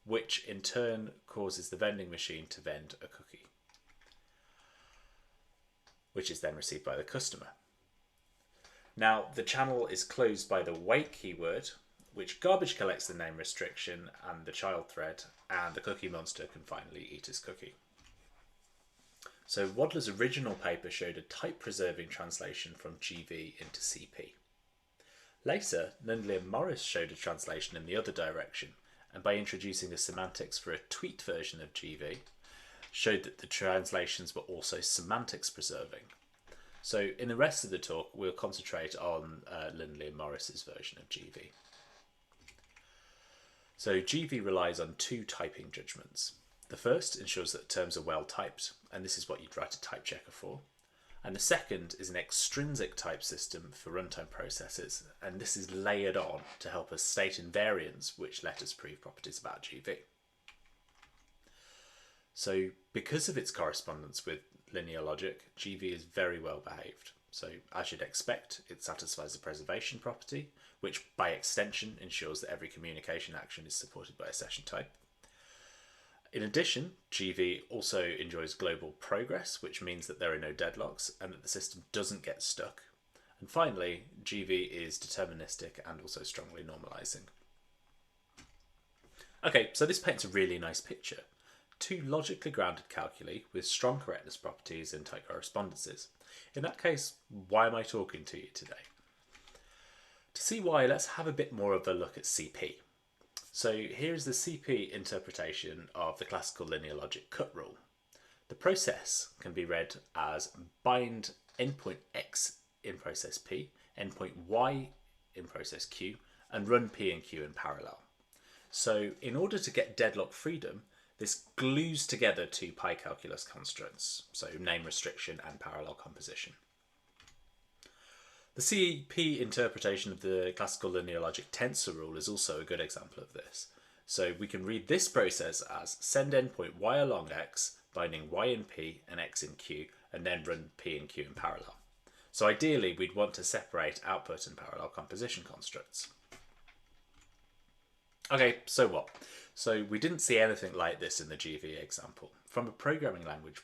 which in turn causes the vending machine to vend a cookie, which is then received by the customer. Now, the channel is closed by the wait keyword, which garbage collects the name restriction and the child thread, and the cookie monster can finally eat his cookie. So Wadler's original paper showed a type-preserving translation from GV into CP. Later, Lindley and Morris showed a translation in the other direction, and by introducing the semantics for a tweet version of GV, showed that the translations were also semantics preserving. So in the rest of the talk, we'll concentrate on Lindley and Morris's version of GV. So GV relies on two typing judgments. The first ensures that terms are well typed, and this is what you'd write a type checker for. And the second is an extrinsic type system for runtime processes, and this is layered on to help us state invariants which let us prove properties about GV. So because of its correspondence with linear logic, GV is very well behaved. So as you'd expect, it satisfies the preservation property, which by extension ensures that every communication action is supported by a session type. In addition, GV also enjoys global progress, which means that there are no deadlocks and that the system doesn't get stuck. And finally, GV is deterministic and also strongly normalizing. Okay, so this paints a really nice picture. Two logically grounded calculi with strong correctness properties and tight correspondences. In that case, why am I talking to you today? To see why, let's have a bit more of a look at CP. So here's the CP interpretation of the classical linear logic cut rule. The process can be read as bind endpoint X in process P, endpoint Y in process Q, and run P and Q in parallel. So in order to get deadlock freedom, this glues together two PyCalculus constructs, so name restriction and parallel composition. The CP interpretation of the classical linear logic tensor rule is also a good example of this. So we can read this process as send endpoint Y along X, binding Y in P and X in Q, and then run P and Q in parallel. So ideally, we'd want to separate output and parallel composition constructs. Okay, so what? So we didn't see anything like this in the GV example. From a programming language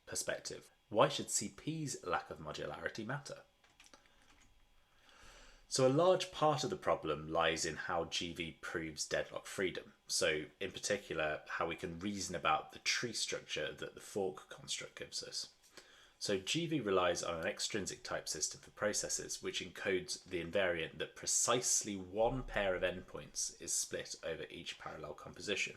perspective, why should CP's lack of modularity matter? So a large part of the problem lies in how GV proves deadlock freedom. So in particular, how we can reason about the tree structure that the fork construct gives us. So GV relies on an extrinsic type system for processes, which encodes the invariant that precisely one pair of endpoints is split over each parallel composition.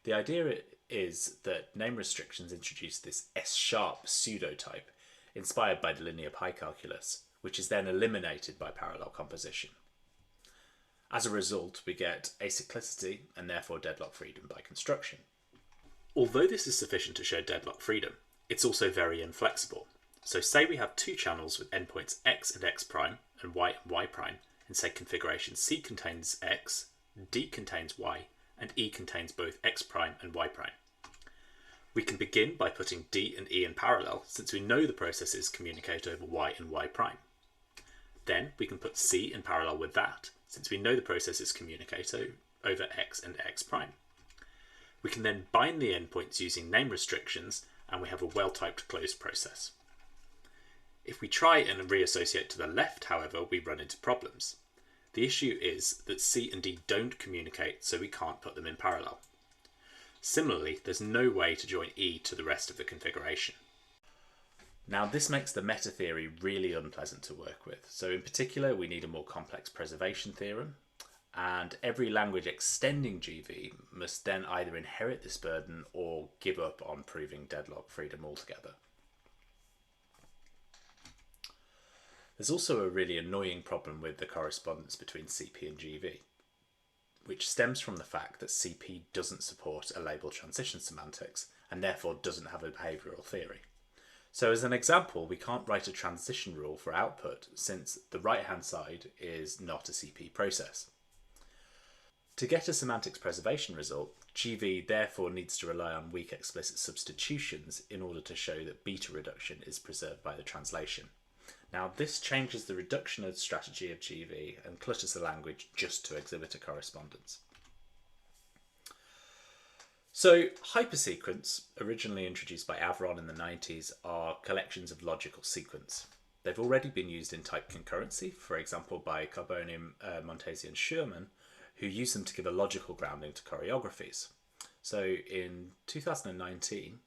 The idea is that name restrictions introduce this S-sharp pseudotype inspired by the linear pi calculus, which is then eliminated by parallel composition. As a result, we get acyclicity and therefore deadlock freedom by construction. Although this is sufficient to show deadlock freedom, it's also very inflexible. So say we have two channels with endpoints x and x prime and y prime, and say configuration C contains x, D contains y, and E contains both x prime and y prime. We can begin by putting D and E in parallel, since we know the processes communicate over y and y prime. Then we can put C in parallel with that, since we know the processes communicate over x and x prime. We can then bind the endpoints using name restrictions, and we have a well-typed closed process. If we try and reassociate to the left, however, we run into problems. The issue is that C and D don't communicate, so we can't put them in parallel. Similarly, there's no way to join E to the rest of the configuration. Now, this makes the meta theory really unpleasant to work with. So in particular, we need a more complex preservation theorem, and every language extending GV must then either inherit this burden or give up on proving deadlock freedom altogether. There's also a really annoying problem with the correspondence between CP and GV, which stems from the fact that CP doesn't support a label transition semantics and therefore doesn't have a behavioural theory. So as an example, we can't write a transition rule for output since the right-hand side is not a CP process. To get a semantics preservation result, GV therefore needs to rely on weak explicit substitutions in order to show that beta reduction is preserved by the translation. Now, this changes the reductionist strategy of GV and clutters the language just to exhibit a correspondence. So, hypersequence, originally introduced by Avron in the 90s, are collections of logical sequence. They've already been used in type concurrency, for example by Carboni, Montesi and Schumann, who use them to give a logical grounding to choreographies. So in 2019,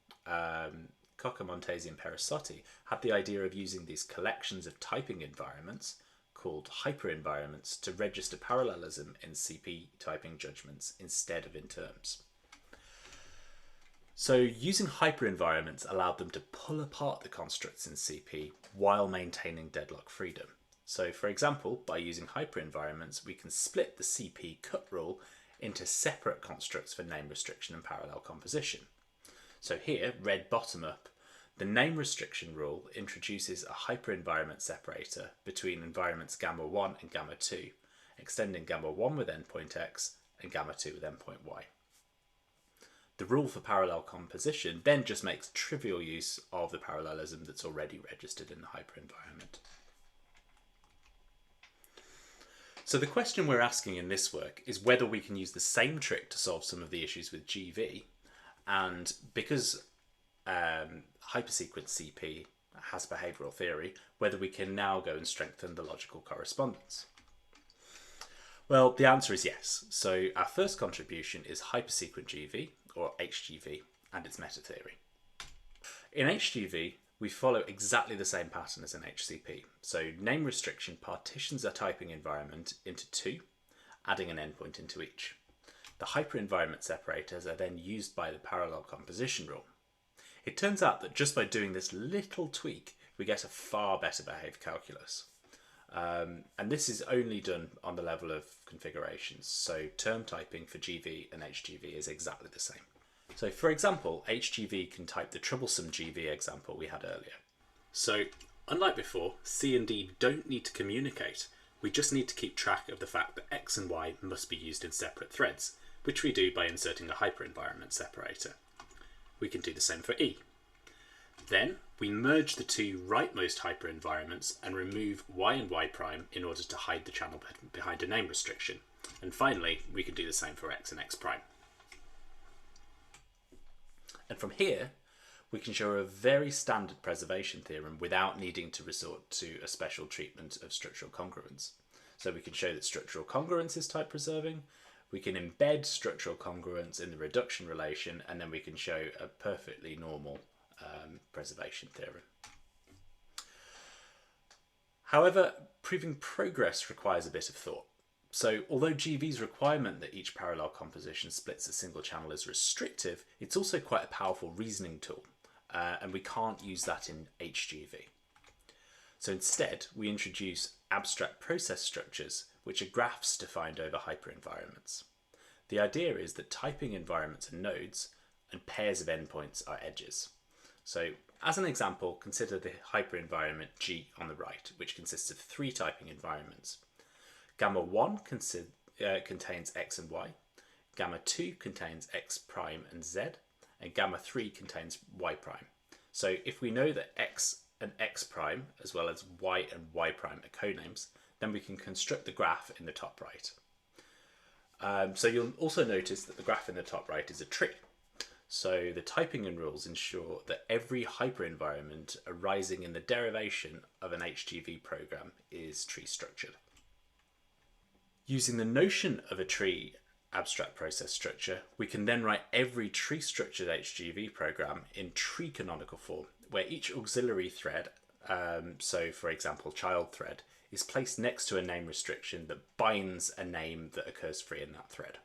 Coca, Montesi and Perissotti had the idea of using these collections of typing environments, called hyperenvironments, to register parallelism in CP typing judgments instead of in terms. So using hyperenvironments allowed them to pull apart the constructs in CP while maintaining deadlock freedom. So for example, by using hyperenvironments, we can split the CP cut rule into separate constructs for name restriction and parallel composition. So here, read bottom up, the name restriction rule introduces a hyperenvironment separator between environments gamma 1 and gamma 2, extending gamma 1 with endpoint x and gamma 2 with endpoint y. The rule for parallel composition then just makes trivial use of the parallelism that's already registered in the hyperenvironment. So the question we're asking in this work is whether we can use the same trick to solve some of the issues with GV, and because hypersequence CP has behavioural theory, whether we can now go and strengthen the logical correspondence. Well, the answer is yes. So our first contribution is hypersequent GV, or HGV, and its meta theory. In HGV, we follow exactly the same pattern as in HCP. So name restriction partitions a typing environment into two, adding an endpoint into each. The hyperenvironment separators are then used by the parallel composition rule. It turns out that just by doing this little tweak, we get a far better behaved calculus. And this is only done on the level of configurations. So term typing for GV and HGV is exactly the same. So for example, HGV can type the troublesome GV example we had earlier. So unlike before, C and D don't need to communicate. We just need to keep track of the fact that X and Y must be used in separate threads, which we do by inserting a hyperenvironment separator. We can do the same for E. Then we merge the two rightmost hyperenvironments and remove Y and Y prime in order to hide the channel behind a name restriction. And finally, we can do the same for X and X prime. And from here, we can show a very standard preservation theorem without needing to resort to a special treatment of structural congruence. So we can show that structural congruence is type preserving, we can embed structural congruence in the reduction relation, and then we can show a perfectly normal preservation theorem. However, proving progress requires a bit of thought. So although GV's requirement that each parallel composition splits a single channel is restrictive, it's also quite a powerful reasoning tool, and we can't use that in HGV. So instead, we introduce abstract process structures, which are graphs defined over hyperenvironments. The idea is that typing environments are nodes and pairs of endpoints are edges. So as an example, consider the hyperenvironment G on the right, which consists of 3 typing environments. Gamma 1 contains x and y, gamma 2 contains x prime and z, and gamma 3 contains y prime. So if we know that x and x prime, as well as y and y prime are conames, then we can construct the graph in the top right. So you'll also notice that the graph in the top right is a tree. So the typing and rules ensure that every hyperenvironment arising in the derivation of an HGV program is tree structured. Using the notion of a tree abstract process structure, we can then write every tree structured HGV program in tree canonical form, where each auxiliary thread, so for example child thread, is placed next to a name restriction that binds a name that occurs free in that thread.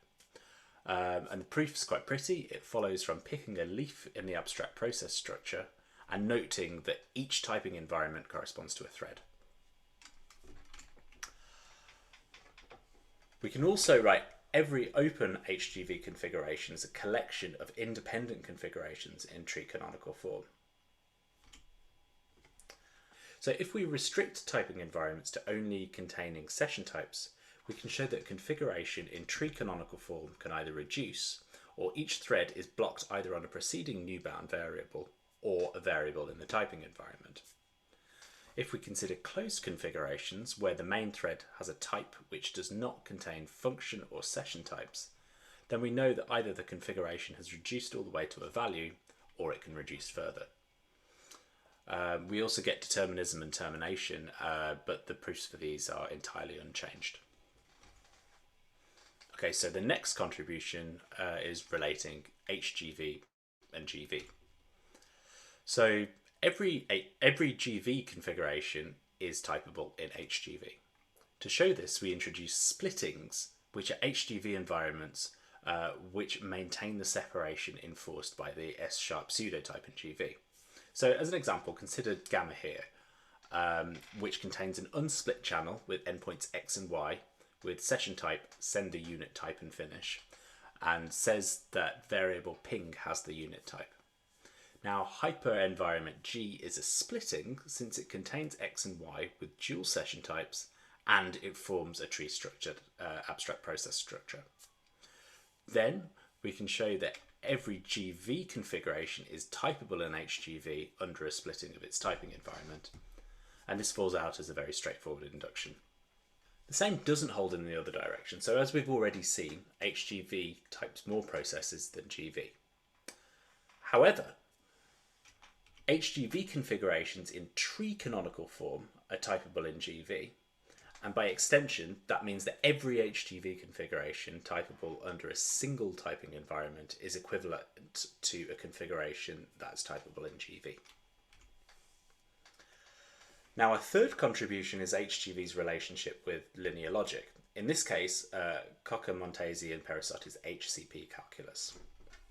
And the proof is quite pretty. It follows from picking a leaf in the abstract process structure and noting that each typing environment corresponds to a thread. We can also write every open HGV configuration as a collection of independent configurations in tree canonical form. So if we restrict typing environments to only containing session types, we can show that configuration in tree canonical form can either reduce, or each thread is blocked either on a preceding new bound variable or a variable in the typing environment. If we consider closed configurations where the main thread has a type which does not contain function or session types, then we know that either the configuration has reduced all the way to a value or it can reduce further. We also get determinism and termination, but the proofs for these are entirely unchanged. Okay, so the next contribution is relating HGV and GV. So every GV configuration is typable in HGV. To show this, we introduce splittings, which are HGV environments which maintain the separation enforced by the S-sharp pseudotype in GV. So as an example, consider gamma here, which contains an unsplit channel with endpoints x and y, with session type, sender unit type and finish, and says that variable ping has the unit type. Now, hyperenvironment G is a splitting since it contains x and y with dual session types, and it forms a tree structured abstract process structure. Then we can show that every GV configuration is typable in HGV under a splitting of its typing environment, and this falls out as a very straightforward induction. The same doesn't hold in the other direction, so as we've already seen, HGV types more processes than GV. However, HGV configurations in tree canonical form are typable in GV, and by extension that means that every HGV configuration typable under a single typing environment is equivalent to a configuration that's typable in GV. Now, a third contribution is HGV's relationship with linear logic. In this case, Cocker, Montesi and Perissotti's HCP calculus.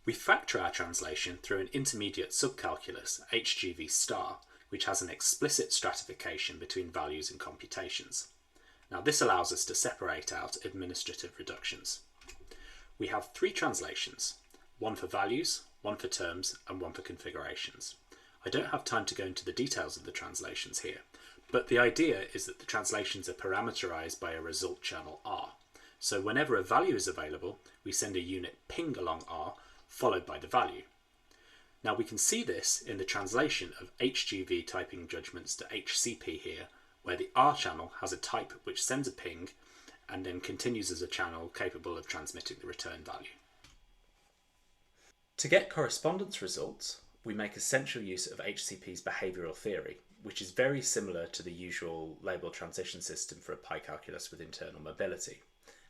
We factor our translation through an intermediate subcalculus, HGV star, which has an explicit stratification between values and computations. Now, this allows us to separate out administrative reductions. We have 3 translations, one for values, one for terms, and one for configurations. I don't have time to go into the details of the translations here, but the idea is that the translations are parameterized by a result channel R. So whenever a value is available, we send a unit ping along R, followed by the value. Now we can see this in the translation of HGV typing judgments to HCP here, where the R channel has a type which sends a ping and then continues as a channel capable of transmitting the return value. To get correspondence results, we make essential use of HCP's behavioural theory, which is very similar to the usual label transition system for a pi calculus with internal mobility.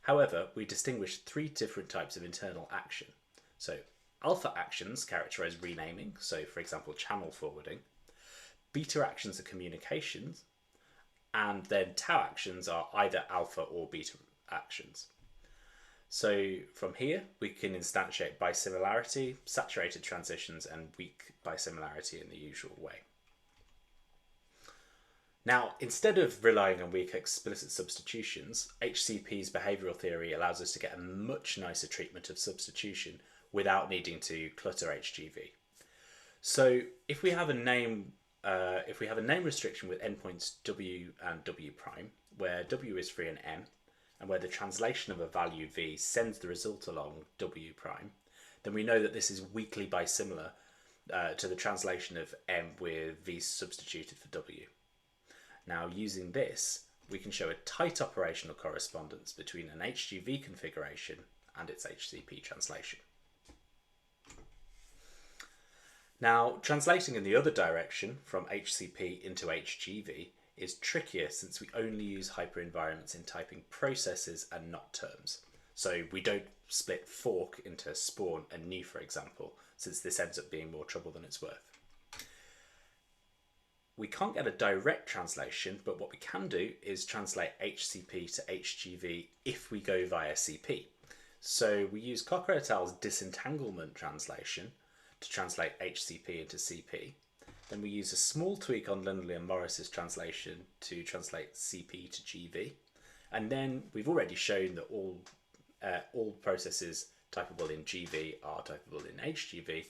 However, we distinguish 3 different types of internal action. So alpha actions characterise renaming, so for example channel forwarding. Beta actions are communications, and then tau actions are either alpha or beta actions. So from here we can instantiate bisimilarity, saturated transitions and weak bisimilarity in the usual way. Now, instead of relying on weak explicit substitutions, HCP's behavioural theory allows us to get a much nicer treatment of substitution without needing to clutter HGV. So if we have a name restriction with endpoints W and W prime, where W is free in M, and where the translation of a value V sends the result along W prime, then we know that this is weakly bisimilar to the translation of M with V substituted for W. Now, using this, we can show a tight operational correspondence between an HGV configuration and its HCP translation. Now, translating in the other direction from HCP into HGV is trickier since we only use hyperenvironments in typing processes and not terms. So we don't split fork into spawn and new, for example, since this ends up being more trouble than it's worth. We can't get a direct translation, but what we can do is translate HCP to HGV if we go via CP. So we use Concur et al.'s disentanglement translation to translate HCP into CP. Then we use a small tweak on Lindley and Morris's translation to translate CP to GV. And then we've already shown that all processes typable in GV are typable in HGV.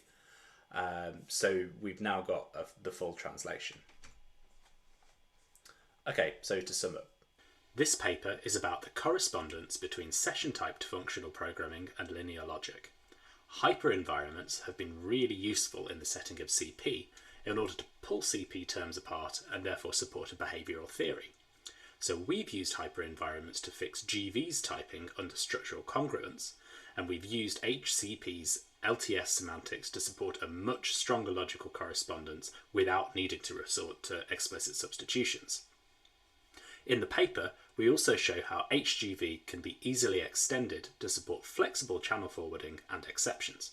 So we've now got the full translation. Okay, so to sum up. This paper is about the correspondence between session-typed functional programming and linear logic. Hyperenvironments have been really useful in the setting of CP in order to pull CP terms apart and therefore support a behavioural theory. So we've used hyperenvironments to fix GV's typing under structural congruence, and we've used HCP's LTS semantics to support a much stronger logical correspondence without needing to resort to explicit substitutions. In the paper, we also show how HGV can be easily extended to support flexible channel forwarding and exceptions.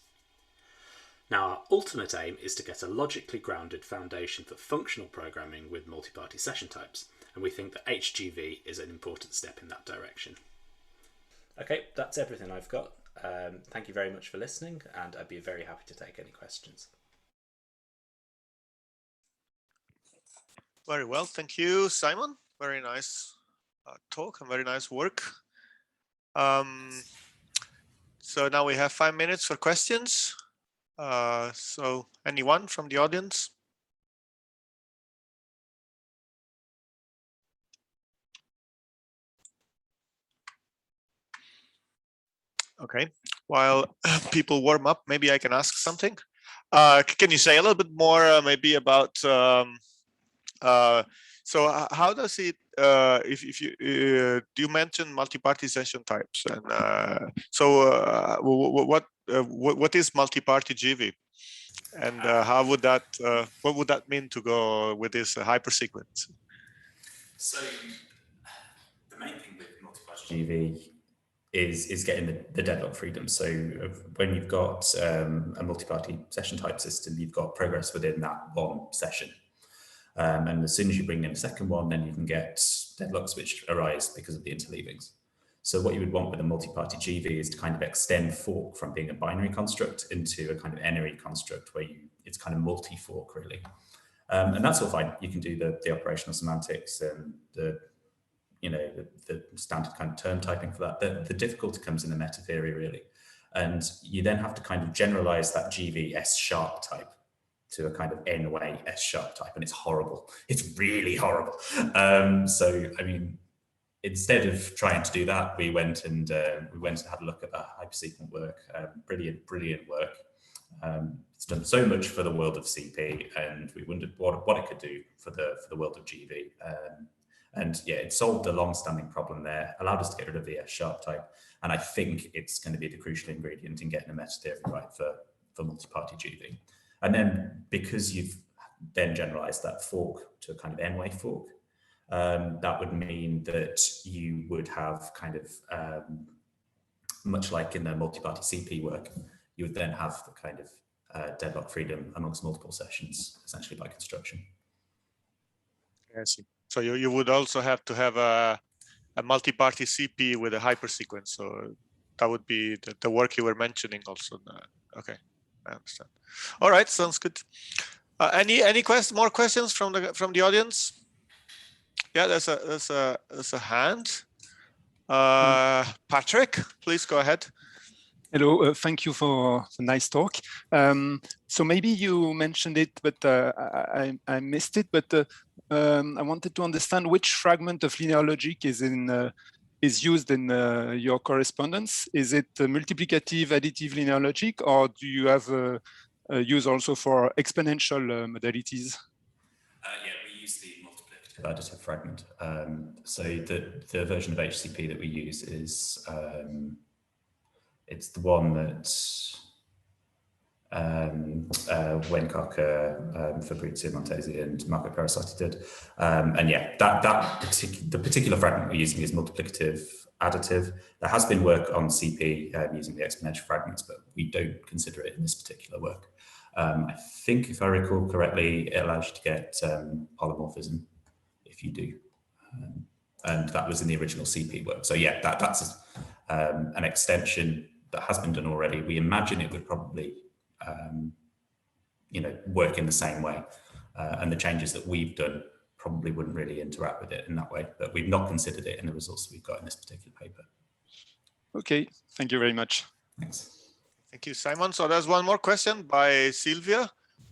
Now, our ultimate aim is to get a logically grounded foundation for functional programming with multi-party session types, and we think that HGV is an important step in that direction. Okay, that's everything I've got. Thank you very much for listening, and I'd be very happy to take any questions. Very well, thank you, Simon. Very nice talk and very nice work. So now we have 5 minutes for questions. So anyone from the audience? Okay, while people warm up, maybe I can ask something. Can you say a little bit more maybe about so how does it if you do you mention multi-party session types, and what is multi-party GV, and how would that what would that mean to go with this hypersequence? So the main thing with multi-party GV is getting the deadlock freedom. So when you've got a multi-party session type system, you've got progress within that one session. And as soon as you bring in a second one, then you can get deadlocks which arise because of the interleavings. So what you would want with a multi-party GV is to kind of extend fork from being a binary construct into a kind of n-ary construct where it's kind of multi-fork really. And that's all fine. You can do the operational semantics and the standard kind of term typing for that. The difficulty comes in the meta theory really. And you then have to kind of generalize that GV S-sharp type to a kind of n-way S-sharp type, and it's horrible. It's really horrible. So, I mean, instead of trying to do that, we went and had a look at that hypersequent work. Brilliant work. It's done so much for the world of CP, and we wondered what it could do for the world of GV. And yeah, it solved a long-standing problem there, allowed us to get rid of the S-sharp type, and I think it's going to be the crucial ingredient in getting a meta theory right for multi-party GV. And then because you've then generalized that fork to a kind of n-way fork, that would mean that you would have kind of, much like in the multi-party CP work, you would then have the kind of deadlock freedom amongst multiple sessions, essentially by construction. I see. So you would also have to have a multi-party CP with a hypersequence. So that would be the work you were mentioning also. Okay, I understand. All right, sounds good. Any more questions from the audience? Yeah, there's a hand. Patrick, please go ahead. Hello, thank you for the nice talk. So maybe you mentioned it, but I missed it. But I wanted to understand which fragment of linear logic is used in your correspondence. Is it multiplicative, additive linear logic, or do you have use also for exponential modalities? Yeah, we use the multiplicative additive fragment. So the version of HCP that we use is it's the one that Wenkocker, Fabrizio Montesi, and Marco Carasotti did. And yeah, the particular fragment we're using is multiplicative additive. There has been work on CP using the exponential fragments, but we don't consider it in this particular work. I think, if I recall correctly, it allows you to get polymorphism if you do. And that was in the original CP work. So yeah, that's an extension that has been done already. We imagine it would probably work in the same way. And the changes that we've done probably wouldn't really interact with it in that way, but we've not considered it in the results that we've got in this particular paper. Okay, thank you very much. Thanks. Thank you, Simon. So there's one more question by Sylvia.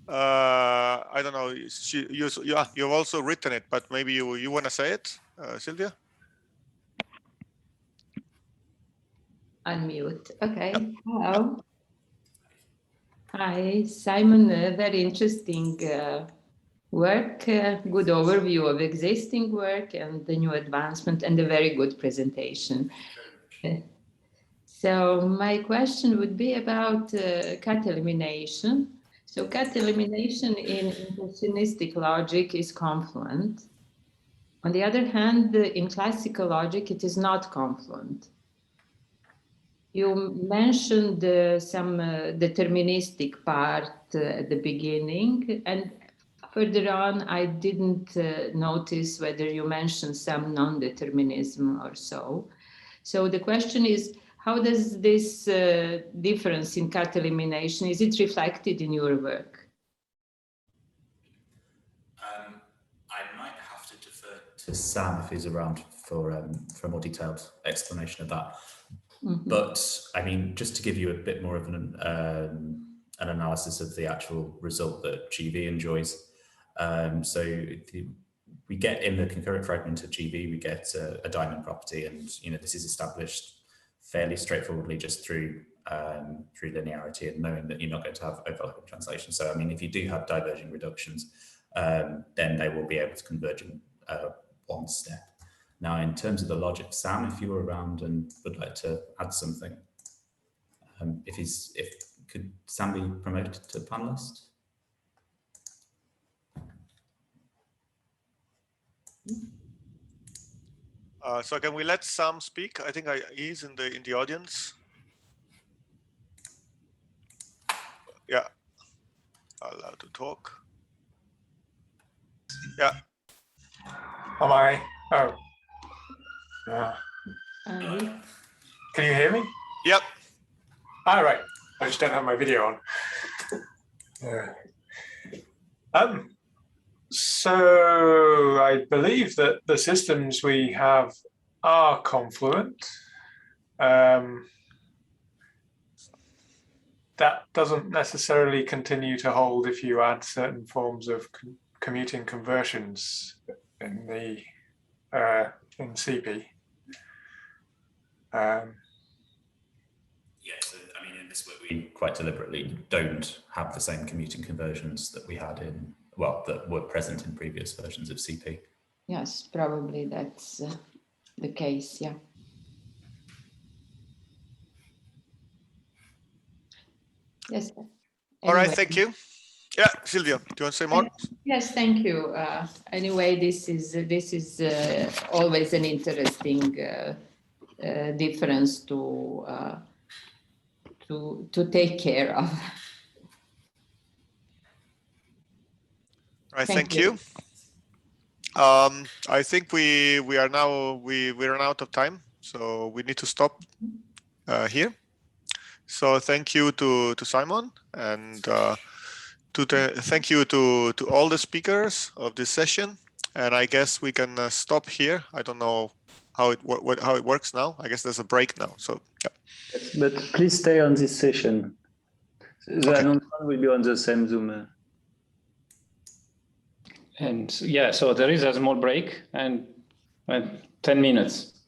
I don't know, you've also written it, but maybe you want to say it, Sylvia? Unmute. Okay. Hello. Hi, Simon. Very interesting work. Good overview of existing work and the new advancement, and a very good presentation. So my question would be about cut elimination. So cut elimination in impressionistic logic is confluent. On the other hand, in classical logic, it is not confluent. You mentioned some deterministic part at the beginning, and further on, I didn't notice whether you mentioned some non-determinism or so. So the question is, how does this difference in cut elimination, is it reflected in your work? I might have to defer to Sam if he's around for a more detailed explanation of that. Mm-hmm. But I mean, just to give you a bit more of an analysis of the actual result that GV enjoys. We get in the concurrent fragment of GV, we get a diamond property, and this is established fairly straightforwardly just through linearity and knowing that you're not going to have overlapping translation. So I mean, if you do have diverging reductions, then they will be able to converge in one step. Now, in terms of the logic, Sam, if you were around and would like to add something, could Sam be promoted to panelist? So can we let Sam speak? I think he's in the audience. Yeah, allowed to talk. Yeah. Am I? Oh. Can you hear me? Yep. All right. I just don't have my video on. So I believe that the systems we have are confluent. That doesn't necessarily continue to hold if you add certain forms of commuting conversions in the in CP. Yeah, so I mean, in this work, we quite deliberately don't have the same commuting conversions that we had that were present in previous versions of CP. Yes, probably that's the case, yeah. Yes. Anyway. All right, thank you. Yeah, Sylvia, do you want to say more? Yes, thank you. Anyway, this is always an interesting difference to take care of. All right, thank you. I think we run out of time, so we need to stop here. So thank you to Simon, and thank you to all the speakers of this session. And I guess we can stop here. I don't know how it works now. I guess there's a break now. So yeah. But please stay on this session. The announcement will be on the same Zoom. And yeah, so there is a small break and 10 minutes.